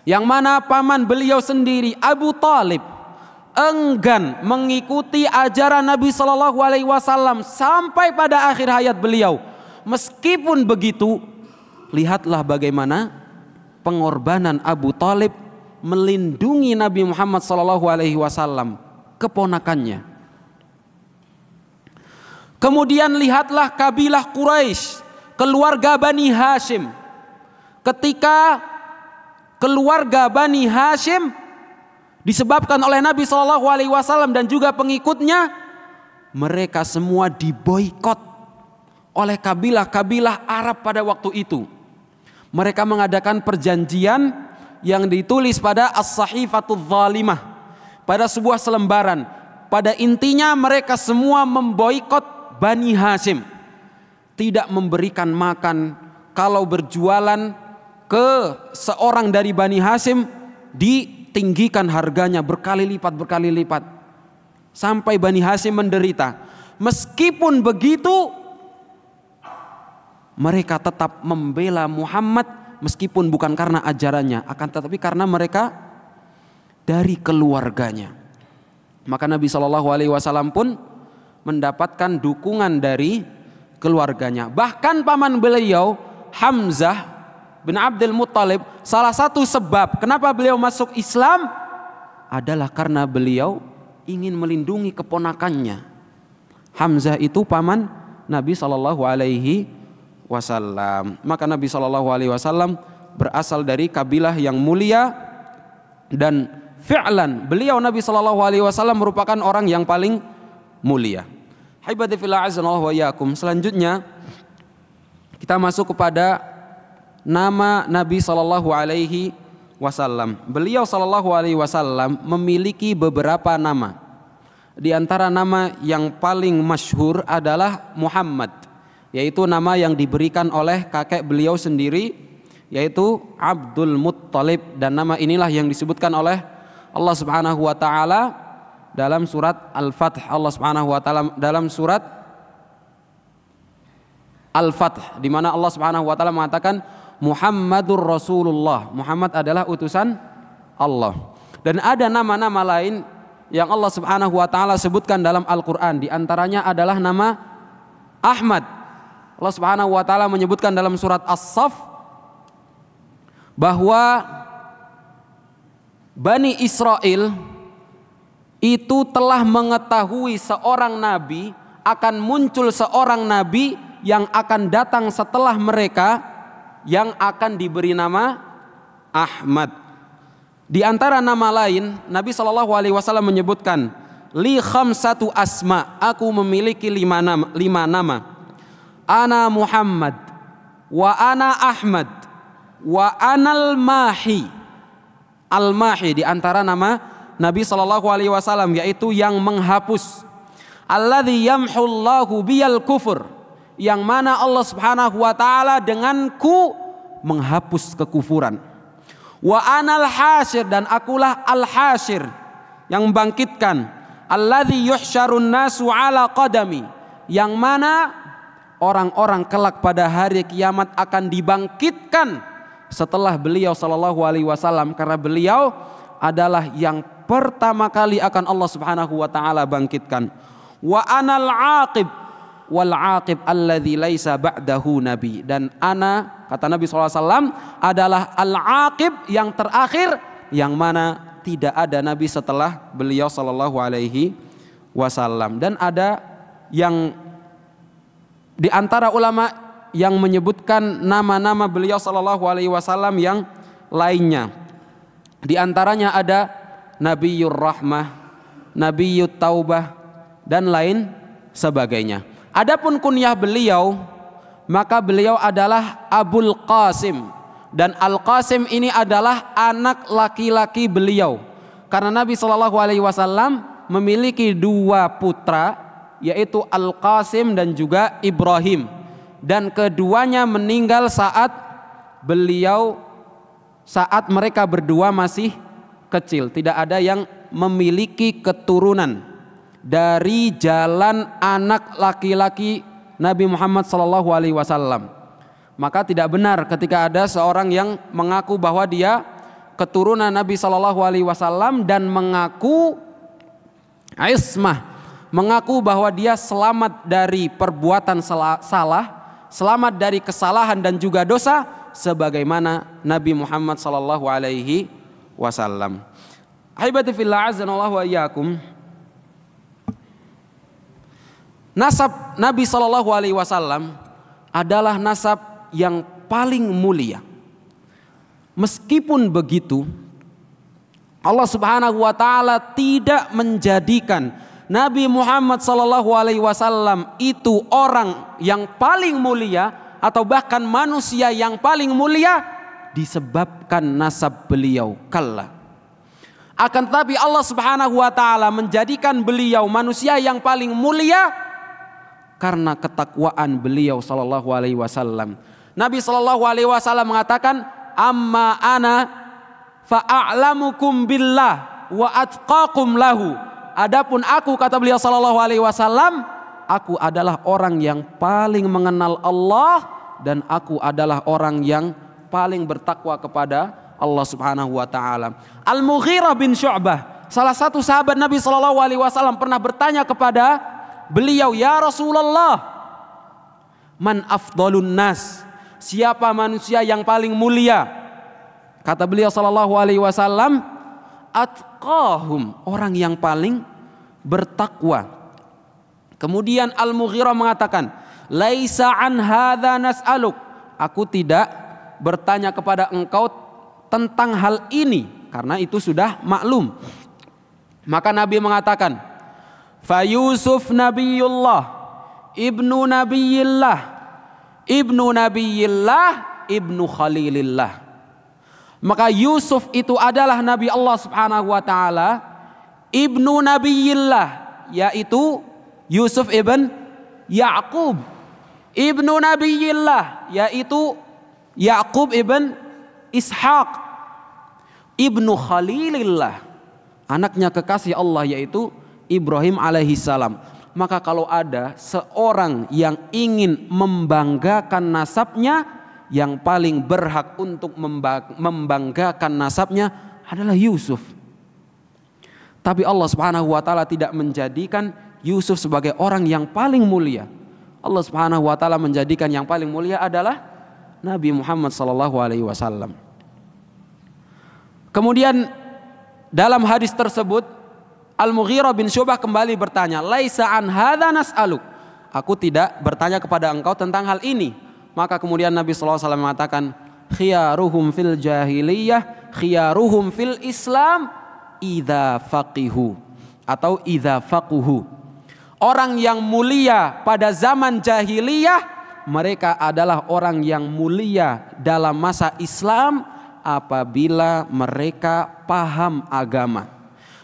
yang mana paman beliau sendiri Abu Thalib enggan mengikuti ajaran Nabi Sallallahu Alaihi Wasallam sampai pada akhir hayat beliau. Meskipun begitu, lihatlah bagaimana pengorbanan Abu Thalib melindungi Nabi Muhammad Sallallahu Alaihi Wasallam, keponakannya. Kemudian lihatlah kabilah Quraisy, keluarga Bani Hashim. Ketika keluarga Bani Hashim disebabkan oleh Nabi Shallallahu Alaihi Wasallam dan juga pengikutnya, mereka semua diboikot oleh kabilah-kabilah Arab pada waktu itu. Mereka mengadakan perjanjian yang ditulis pada As-Sahifatul Zalimah, pada sebuah selembaran. Pada intinya mereka semua memboikot Bani Hashim, tidak memberikan makan. Kalau berjualan ke seorang dari Bani Hashim, tinggikan harganya berkali lipat sampai Bani Hashim menderita. Meskipun begitu, mereka tetap membela Muhammad, meskipun bukan karena ajarannya, akan tetapi karena mereka dari keluarganya. Maka Nabi Shallallahu Alaihi Wasallam pun mendapatkan dukungan dari keluarganya. Bahkan paman beliau Hamzah bin Abdul Muthalib, salah satu sebab kenapa beliau masuk Islam adalah karena beliau ingin melindungi keponakannya. Hamzah itu paman Nabi Shallallahu Alaihi Wasallam. Maka Nabi Shallallahu Alaihi Wasallam berasal dari kabilah yang mulia, dan fi'lan beliau Nabi Shallallahu Alaihi Wasallam merupakan orang yang paling mulia. Haibati fillah azanallahu wa iyyakum. Selanjutnya kita masuk kepada nama Nabi Sallallahu Alaihi Wasallam. Beliau Sallallahu Alaihi Wasallam memiliki beberapa nama. Di antara nama yang paling masyhur adalah Muhammad. yaitu nama yang diberikan oleh kakek beliau sendiri, yaitu Abdul Muttalib, dan nama inilah yang disebutkan oleh Allah Subhanahu wa taala dalam surat Al-Fath. Allah Subhanahu wa taala dalam surat Al-Fath, di mana Allah Subhanahu wa taala mengatakan Muhammadur Rasulullah, Muhammad adalah utusan Allah. Dan ada nama-nama lain yang Allah Subhanahu wa taala sebutkan dalam Al-Qur'an, di antaranya adalah nama Ahmad. Allah Subhanahu wa taala menyebutkan dalam surat As-Saff bahwa Bani Israel itu telah mengetahui seorang nabi, akan muncul seorang nabi yang akan datang setelah mereka, yang akan diberi nama Ahmad. Di antara nama lain, Nabi SAW menyebutkan, li khamsatu asma, aku memiliki lima nama. Ana Muhammad, wa ana Ahmad, wa anal mahi. Al-mahi di antara nama Nabi SAW, yaitu yang menghapus. Alladzi yamhullahu biyal kufur, yang mana Allah Subhanahu wa taala denganku menghapus kekufuran. Wa anal hasyir, dan akulah al-hasyir, yang membangkitkan. Alladzi yuhsyarun nasu ala qadami, yang mana orang-orang kelak pada hari kiamat akan dibangkitkan setelah beliau sallallahu alaihi wasallam, karena beliau adalah yang pertama kali akan Allah Subhanahu wa taala bangkitkan. Wa anal aqib wal aqib alladzi laisa ba'dahu nabi, dan ana, kata Nabi SAW, adalah al-aqib, yang terakhir, yang mana tidak ada nabi setelah beliau sallallahu alaihi wasallam. Dan ada yang di antara ulama yang menyebutkan nama-nama beliau sallallahu alaihi wasallam yang lainnya. Di antaranya ada Nabiyur Rahmah, Nabiyut Taubah, dan lain sebagainya. Adapun kunyah beliau, maka beliau adalah Abul Qasim, dan Al-Qasim ini adalah anak laki-laki beliau, karena Nabi SAW memiliki dua putra, yaitu Al-Qasim dan juga Ibrahim, dan keduanya meninggal saat mereka berdua masih kecil. Tidak ada yang memiliki keturunan dari jalan anak laki-laki Nabi Muhammad SAW. Maka tidak benar ketika ada seorang yang mengaku bahwa dia keturunan Nabi SAW dan mengaku ismah, mengaku bahwa dia selamat dari perbuatan salah, selamat dari kesalahan dan juga dosa, sebagaimana Nabi Muhammad SAW. Ahibati fillah, azanallahu wa iyyakum. Nasab Nabi SAW adalah nasab yang paling mulia. Meskipun begitu, Allah Subhanahu wa taala tidak menjadikan Nabi Muhammad SAW itu orang yang paling mulia, atau bahkan manusia yang paling mulia disebabkan nasab beliau. Kalla. Akan tetapi Allah Subhanahu wa taala menjadikan beliau manusia yang paling mulia karena ketakwaan beliau sallallahu alaihi wasallam. Nabi sallallahu alaihi wasallam mengatakan, "Amma ana fa'alamukum billah wa atqakum lahu." Adapun aku, kata beliau sallallahu alaihi wasallam, aku adalah orang yang paling mengenal Allah, dan aku adalah orang yang paling bertakwa kepada Allah Subhanahu wa taala. Al-Mughirah bin Syu'bah, salah satu sahabat Nabi sallallahu alaihi wasallam, pernah bertanya kepada beliau, "Ya Rasulullah, man afdalun nas?" Siapa manusia yang paling mulia? Kata beliau sallallahu alaihi wasallam, atqahum, orang yang paling bertakwa. Kemudian Al-Mughirah mengatakan, laisa an hadza nas'aluk, aku tidak bertanya kepada engkau tentang hal ini, karena itu sudah maklum. Maka Nabi mengatakan, fa Yusuf nabiyullah, ibnu nabiyillah, ibnu nabiyillah, ibnu khalilillah. Maka Yusuf itu adalah Nabi Allah Subhanahu wa taala, ibnu nabiyillah, yaitu Yusuf ibn Ya'qub, ibnu Nabiyillah, yaitu Yaqub ibn Ishaq, ibnu Khalilillah, anaknya kekasih Allah yaitu Ibrahim alaihissalam. Maka kalau ada seorang yang ingin membanggakan nasabnya, yang paling berhak untuk membanggakan nasabnya adalah Yusuf. Tapi Allah Subhanahu wa taala tidak menjadikan Yusuf sebagai orang yang paling mulia. Allah Subhanahu wa taala menjadikan yang paling mulia adalah Nabi Muhammad sallallahu alaihi wasallam. Kemudian dalam hadis tersebut Al-Mughirah bin Syu'bah kembali bertanya, "Laisa an hadza nas'aluk." Aku tidak bertanya kepada engkau tentang hal ini. Maka kemudian Nabi sallallahu alaihi wasallam mengatakan, "Khiyaruhum fil jahiliyah, khiyaruhum fil Islam idza faqihu atau idza faquhu." Orang yang mulia pada zaman jahiliyah, mereka adalah orang yang mulia dalam masa Islam apabila mereka paham agama.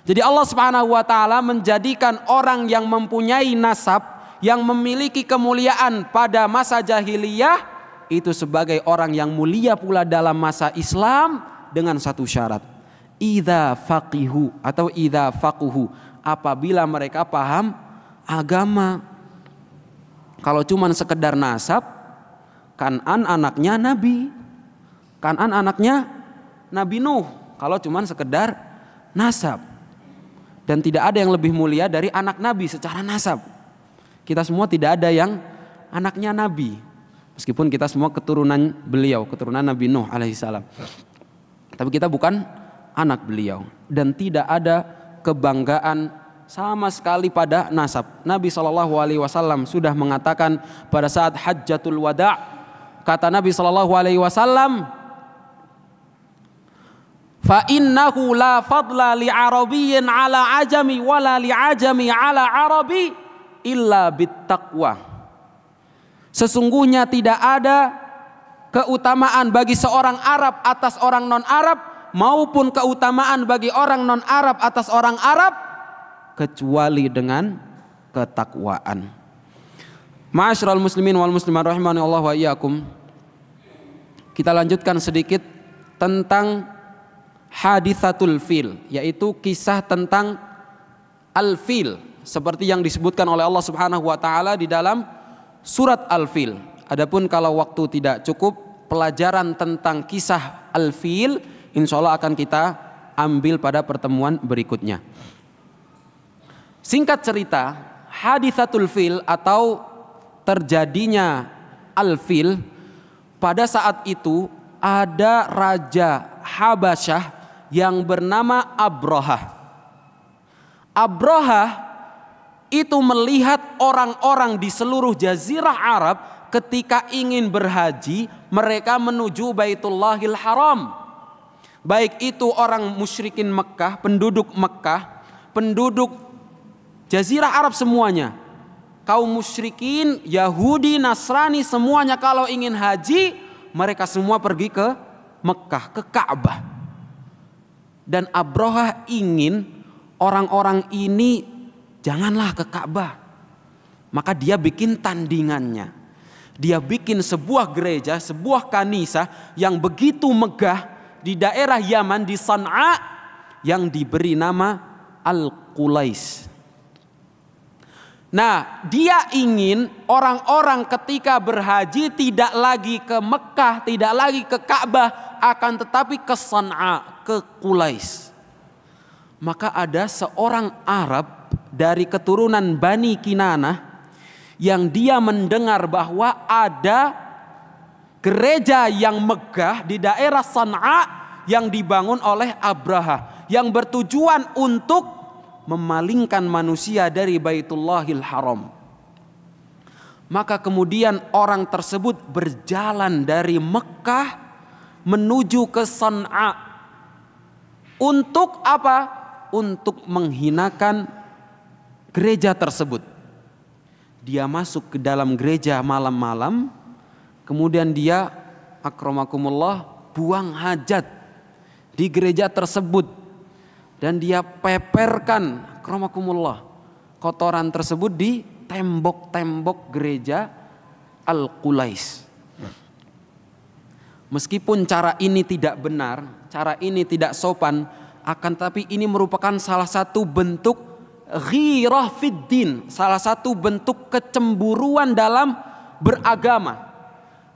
Jadi Allah Subhanahu wa taala menjadikan orang yang mempunyai nasab, yang memiliki kemuliaan pada masa jahiliyah itu sebagai orang yang mulia pula dalam masa Islam dengan satu syarat. Idza faqihu atau idza faquhu, apabila mereka paham agama. Kalau cuman sekedar nasab, Kan'an anaknya Nabi, Kan'an anaknya Nabi Nuh. Kalau cuman sekedar nasab, dan tidak ada yang lebih mulia dari anak Nabi secara nasab. Kita semua tidak ada yang anaknya Nabi, meskipun kita semua keturunan beliau, keturunan Nabi Nuh alaihissalam. Tapi kita bukan anak beliau, dan tidak ada kebanggaan sama sekali pada nasab. Nabi SAW sudah mengatakan pada saat Hajjatul Wada', kata Nabi SAW, "Fa innahu la fadla li arabiyyin ala ajami wala li ajami ala arabi illa bittaqwa." Sesungguhnya tidak ada keutamaan bagi seorang Arab atas orang non-Arab, maupun keutamaan bagi orang non-Arab atas orang Arab, kecuali dengan ketakwaan. Ma'asyiral muslimin wal muslimat rahimani Allah wa iyyakum. Kita lanjutkan sedikit tentang hadithatul fil, yaitu kisah tentang al-fil, seperti yang disebutkan oleh Allah Subhanahu wa taala di dalam surat Al-Fil. Adapun kalau waktu tidak cukup, pelajaran tentang kisah al-fil insyaallah akan kita ambil pada pertemuan berikutnya. Singkat cerita, hadithatul fil atau terjadinya al-fil, pada saat itu ada raja Habasyah yang bernama Abrahah. Abrahah itu melihat orang-orang di seluruh jazirah Arab ketika ingin berhaji, mereka menuju Baitullahil Haram. Baik itu orang musyrikin Mekah, penduduk jazirah Arab semuanya, kaum musyrikin, Yahudi, Nasrani, semuanya kalau ingin haji, mereka semua pergi ke Mekah, ke Ka'bah. Dan Abrahah ingin orang-orang ini janganlah ke Ka'bah. Maka dia bikin tandingannya. Dia bikin sebuah gereja, sebuah kanisa yang begitu megah di daerah Yaman, di San'a, yang diberi nama Al-Qulais. Nah, dia ingin orang-orang ketika berhaji tidak lagi ke Mekah, tidak lagi ke Ka'bah, akan tetapi ke San'a, ke Qulais. Maka ada seorang Arab dari keturunan Bani Kinanah yang dia mendengar bahwa ada gereja yang megah di daerah San'a yang dibangun oleh Abrahah, yang bertujuan untuk memalingkan manusia dari Baitullahil Haram. Maka kemudian orang tersebut berjalan dari Mekah menuju ke San'a. Untuk apa? Untuk menghinakan gereja tersebut. Dia masuk ke dalam gereja malam-malam, kemudian dia akramakumullah buang hajat di gereja tersebut, dan dia peperkan akramakumullah kotoran tersebut di tembok-tembok gereja Al-Qulais. Meskipun cara ini tidak benar, cara ini tidak sopan, akan tapi ini merupakan salah satu bentuk ghirah fiddin, salah satu bentuk kecemburuan dalam beragama.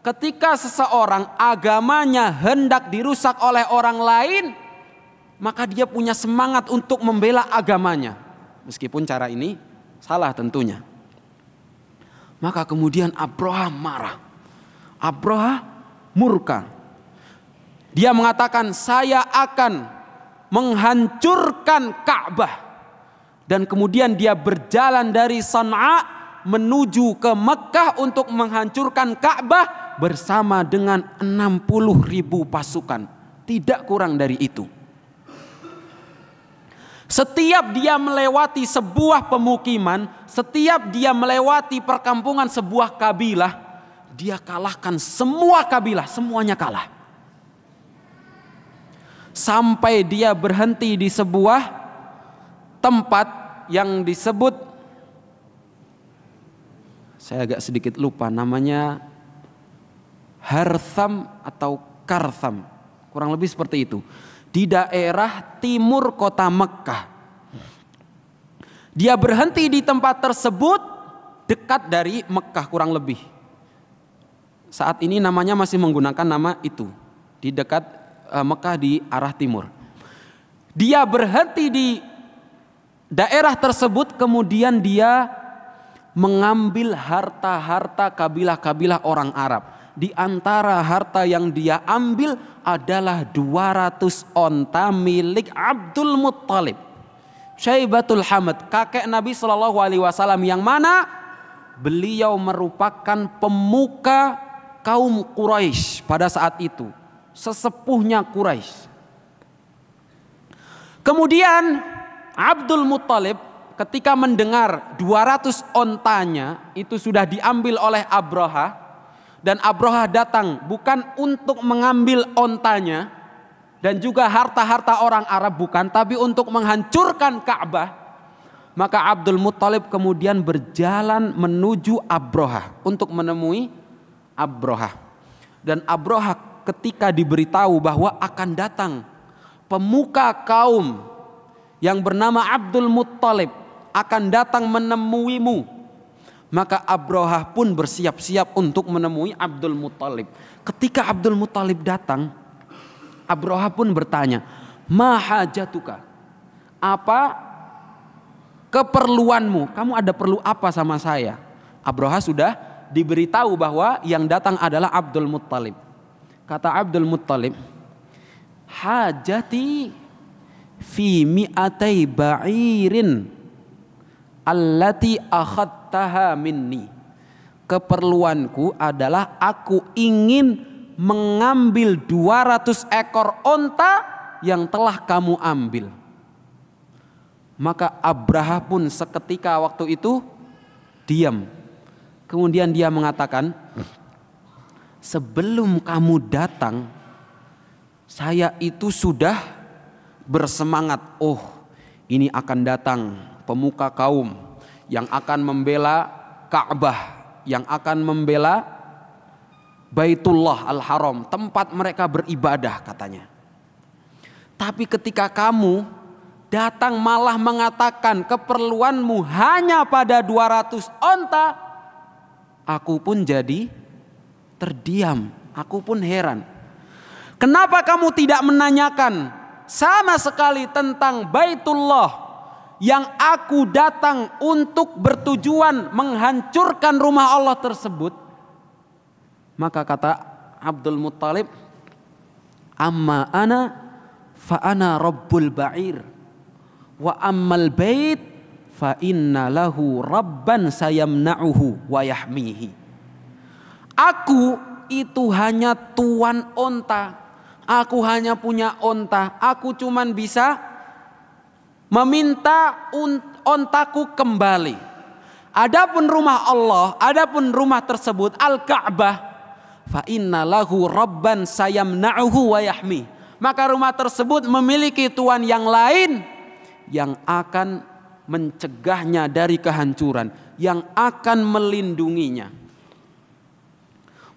Ketika seseorang agamanya hendak dirusak oleh orang lain, maka dia punya semangat untuk membela agamanya. Meskipun cara ini salah tentunya. Maka kemudian Abraha marah. Abraha murka. Dia mengatakan, saya akan menghancurkan Ka'bah. Dan kemudian dia berjalan dari San'a menuju ke Mekah untuk menghancurkan Ka'bah bersama dengan 60.000 pasukan. Tidak kurang dari itu. Setiap dia melewati sebuah pemukiman, setiap dia melewati perkampungan sebuah kabilah, dia kalahkan semua kabilah, semuanya kalah. Sampai dia berhenti di sebuah tempat yang disebut, saya agak sedikit lupa namanya, Hartham atau Kartham, kurang lebih seperti itu, di daerah timur kota Mekkah. Dia berhenti di tempat tersebut dekat dari Mekkah kurang lebih. Saat ini namanya masih menggunakan nama itu, di dekat Mekkah di arah timur. Dia berhenti di daerah tersebut, kemudian dia mengambil harta-harta kabilah-kabilah orang Arab. Di antara harta yang dia ambil adalah 200 onta milik Abdul Muttalib, Syaibatul Hamad, kakek Nabi SAW, yang mana beliau merupakan pemuka kaum Quraisy pada saat itu, sesepuhnya Quraisy. Kemudian Abdul Muttalib ketika mendengar 200 ontanya itu sudah diambil oleh Abraha, dan Abraha datang bukan untuk mengambil ontanya dan juga harta-harta orang Arab, bukan, tapi untuk menghancurkan Ka'bah, maka Abdul Muttalib kemudian berjalan menuju Abraha untuk menemui Abraha. Dan Abraha ketika diberitahu bahwa akan datang pemuka kaum yang bernama Abdul Muttalib akan datang menemuimu, maka Abraha pun bersiap-siap untuk menemui Abdul Muttalib. Ketika Abdul Muttalib datang, Abraha pun bertanya, "Ma hajatuka?" Apa keperluanmu? Kamu ada perlu apa sama saya? Abraha sudah diberitahu bahwa yang datang adalah Abdul Muttalib. Kata Abdul Muttalib, "Hajati fi mi'atai ba'irin allati akhadtaha minni." Keperluanku adalah aku ingin mengambil 200 ekor onta yang telah kamu ambil. Maka Abraha pun seketika waktu itu diam. Kemudian dia mengatakan, "Sebelum kamu datang, saya itu sudah bersemangat, oh ini akan datang pemuka kaum yang akan membela Ka'bah, yang akan membela Baitullah Al-Haram, tempat mereka beribadah," katanya. Tapi ketika kamu datang malah mengatakan keperluanmu hanya pada 200 onta, aku pun jadi terdiam, aku pun heran. Kenapa kamu tidak menanyakan sama sekali tentang Baitullah yang aku datang untuk bertujuan menghancurkan rumah Allah tersebut? Maka kata Abdul Muttalib, "Amma ana fa ana rabbul ba'ir wa ammal bait fa inna lahu rabban sayamna'uhu wa yahmihi." Aku itu hanya tuan onta, aku hanya punya onta, aku cuman bisa meminta ontaku kembali. Adapun rumah Allah, adapun rumah tersebut Al-Ka'bah, fa inna lahu rabban sayamna'uhu wa yahmi, maka rumah tersebut memiliki tuan yang lain yang akan mencegahnya dari kehancuran, yang akan melindunginya.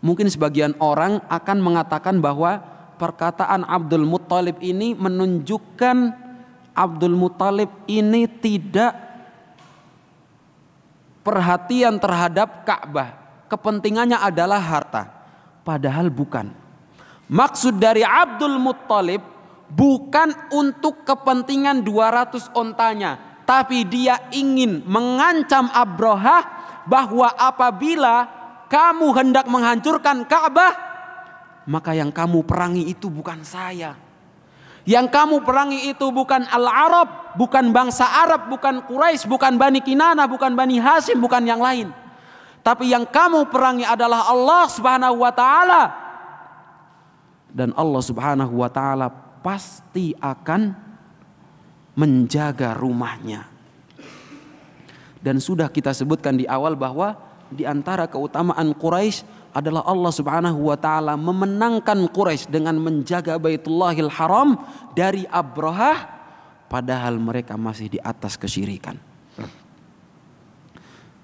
Mungkin sebagian orang akan mengatakan bahwa perkataan Abdul Muttalib ini menunjukkan Abdul Muttalib ini tidak perhatian terhadap Ka'bah. Kepentingannya adalah harta. Padahal bukan. Maksud dari Abdul Muttalib bukan untuk kepentingan 200 ontanya, tapi dia ingin mengancam Abrahah bahwa apabila kamu hendak menghancurkan Ka'bah, maka yang kamu perangi itu bukan saya. Yang kamu perangi itu bukan Al-Arab, bukan bangsa Arab, bukan Quraisy, bukan Bani Kinanah, bukan Bani Hashim, bukan yang lain. Tapi yang kamu perangi adalah Allah Subhanahu wa taala. Dan Allah Subhanahu wa taala pasti akan menjaga rumahnya. Dan sudah kita sebutkan di awal bahwa di antara keutamaan Quraisy adalah Allah Subhanahu wa taala memenangkan Quraisy dengan menjaga Baitullahil Haram dari Abrahah, padahal mereka masih di atas kesyirikan.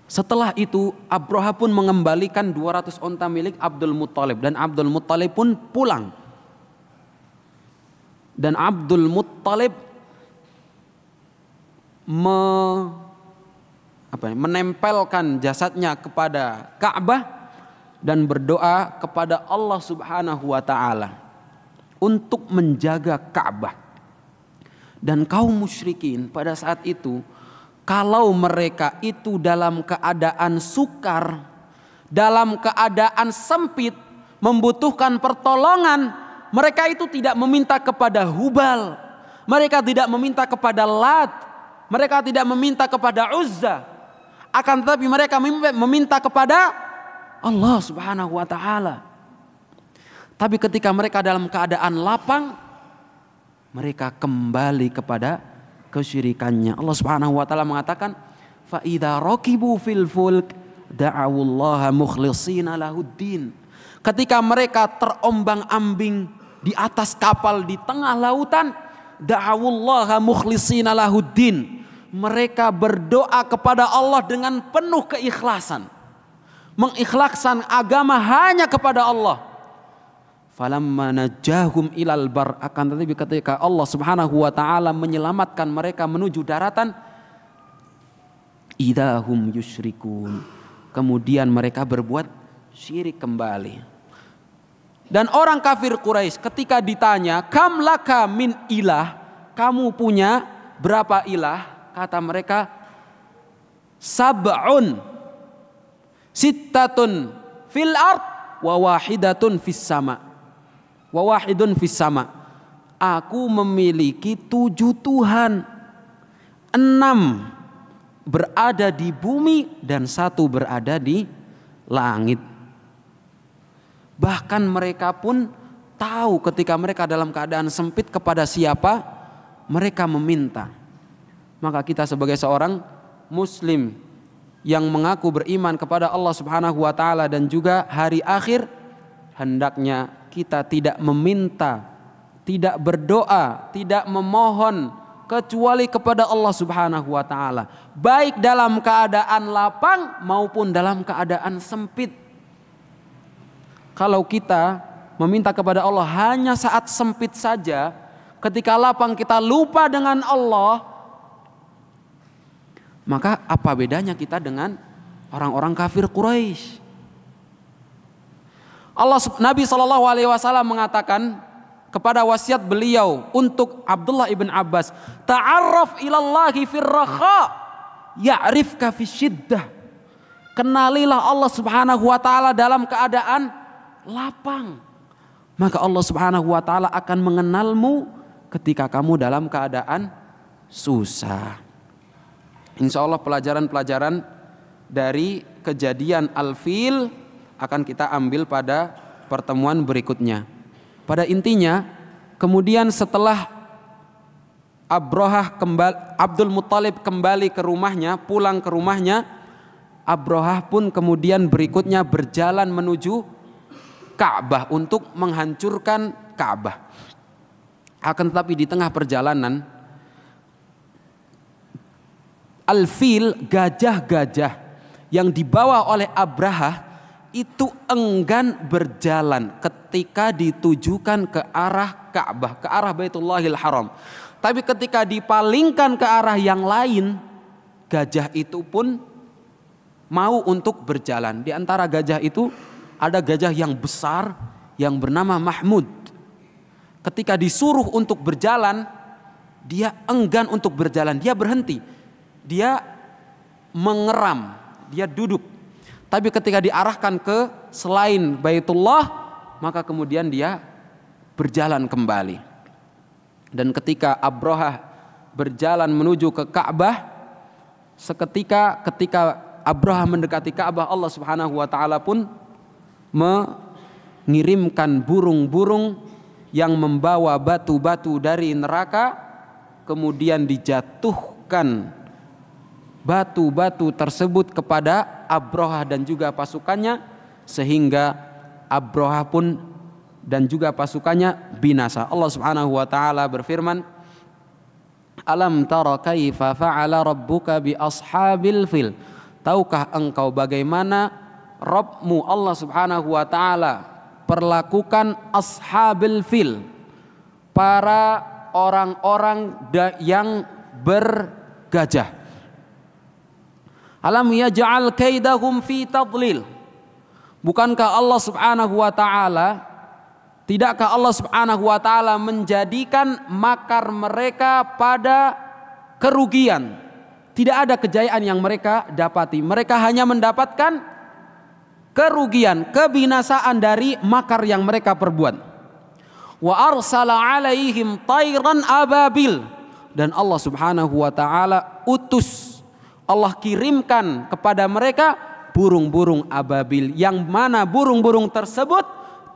Setelah itu Abrahah pun mengembalikan 200 onta milik Abdul Muttalib, dan Abdul Muttalib pun pulang. Dan Abdul Muttalib menempelkan jasadnya kepada Ka'bah dan berdoa kepada Allah Subhanahu wa taala untuk menjaga Ka'bah. Dan kaum musyrikin pada saat itu, kalau mereka itu dalam keadaan sukar, dalam keadaan sempit, membutuhkan pertolongan, mereka itu tidak meminta kepada Hubal, mereka tidak meminta kepada Lat, mereka tidak meminta kepada Uzza, akan tetapi mereka meminta kepada Allah Subhanahu wa taala. Tapi ketika mereka dalam keadaan lapang, mereka kembali kepada kesyirikannya. Allah Subhanahu wa taala mengatakan, fa idza raqibu fil fulk da'awullaha mukhlishina lahuddin. Ketika mereka terombang-ambing di atas kapal di tengah lautan, da'awullaha mukhlishina lahuddin. Mereka berdoa kepada Allah dengan penuh keikhlasan, mengikhlaskan agama hanya kepada Allah. Falamma najahum ilal bar, akan tetapi ketika Allah Subhanahu wa taala menyelamatkan mereka menuju daratan, idahum yusyrikun, kemudian mereka berbuat syirik kembali. Dan orang kafir Quraisy ketika ditanya, kam laka min ilah, kamu punya berapa ilah? Kata mereka, sab'un sittatun fil ard wa wahidatun fis sama. Wa wahidun fis sama. Aku memiliki 7 Tuhan, 6 berada di bumi dan 1 berada di langit. Bahkan mereka pun tahu ketika mereka dalam keadaan sempit kepada siapa mereka meminta. Maka kita sebagai seorang muslim yang mengaku beriman kepada Allah Subhanahu wa taala dan juga hari akhir, hendaknya kita tidak meminta, tidak berdoa, tidak memohon kecuali kepada Allah Subhanahu wa taala, baik dalam keadaan lapang maupun dalam keadaan sempit. Kalau kita meminta kepada Allah hanya saat sempit saja, ketika lapang kita lupa dengan Allah, maka apa bedanya kita dengan orang-orang kafir Quraisy? Nabi SAW mengatakan kepada wasiat beliau untuk Abdullah ibn Abbas, ta'arraf ilallahi firraha ya'rifka fisyiddah. Kenalilah Allah Subhanahu wa taala dalam keadaan lapang, maka Allah Subhanahu wa taala akan mengenalmu ketika kamu dalam keadaan susah. Insya Allah pelajaran-pelajaran dari kejadian Al-Fil akan kita ambil pada pertemuan berikutnya. Pada intinya, kemudian setelah Abdul Muttalib kembali ke rumahnya, pulang ke rumahnya, Abrahah pun kemudian berikutnya berjalan menuju Ka'bah untuk menghancurkan Ka'bah. Akan tetapi di tengah perjalanan, Al-Fil, gajah-gajah yang dibawa oleh Abrahah itu enggan berjalan ketika ditujukan ke arah Ka'bah, ke arah Baitullahil Haram. Tapi ketika dipalingkan ke arah yang lain, gajah itu pun mau untuk berjalan. Di antara gajah itu ada gajah yang besar yang bernama Mahmud. Ketika disuruh untuk berjalan, dia enggan untuk berjalan, dia berhenti. Dia mengeram, dia duduk. Tapi ketika diarahkan ke selain Baitullah, maka kemudian dia berjalan kembali. Dan ketika Abrahah berjalan menuju ke Ka'bah, ketika Abrahah mendekati Ka'bah, Allah Subhanahu wa taala pun mengirimkan burung-burung yang membawa batu-batu dari neraka, kemudian dijatuhkan batu-batu tersebut kepada Abrahah dan juga pasukannya, sehingga Abrahah pun dan juga pasukannya binasa. Allah Subhanahu wa taala berfirman, Alam tara kaifa fa'ala rabbuka bi ashabil fil. Tahukah engkau bagaimana Rabbmu Allah Subhanahu wa taala perlakukan ashabil fil, para orang-orang yang bergajah. Alam yaj'al kaidahum fi tadlil. Bukankah Allah Subhanahu wa taala, tidakkah Allah Subhanahu wa taala menjadikan makar mereka pada kerugian? Tidak ada kejayaan yang mereka dapati. Mereka hanya mendapatkan kerugian, kebinasaan dari makar yang mereka perbuat. Wa arsala alaihim tayran ababil. Dan Allah Subhanahu wa taala Allah kirimkan kepada mereka burung-burung ababil, yang mana burung-burung tersebut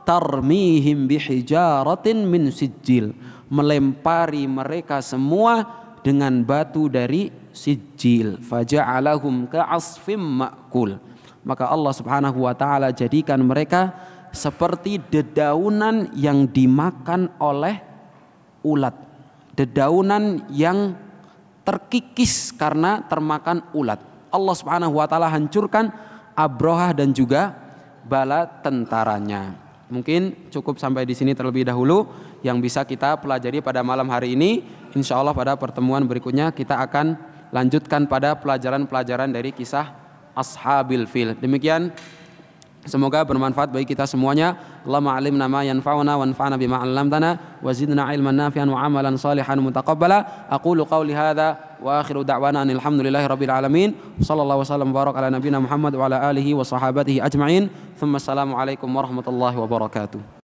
tarmihim bihijaratin min sijil, melempari mereka semua dengan batu dari sijil, faja'alahum ka'asfim ma'kul. Maka Allah Subhanahu wa taala jadikan mereka seperti dedaunan yang dimakan oleh ulat, dedaunan yang terkikis karena termakan ulat. Allah Subhanahu wa taala hancurkan Abrahah dan juga bala tentaranya. Mungkin cukup sampai di sini terlebih dahulu yang bisa kita pelajari pada malam hari ini. Insya Allah pada pertemuan berikutnya kita akan lanjutkan pada pelajaran-pelajaran dari kisah Ashabil Fil. Demikian, semoga bermanfaat bagi kita semuanya. Allahumma alimna ma yanfa'una wanfa'na bima 'allamtana wa zidna ilman nafi'an wa 'amalan salihan mutaqabbala. Aqulu qawli hadza wa akhiru da'wana alhamdulillahi rabbil alamin. Sallallahu wasallam barak ala nabiyyina Muhammad wa ala alihi wa sahabatihi ajma'in. Tsumma assalamu alaikum warahmatullahi wabarakatuh.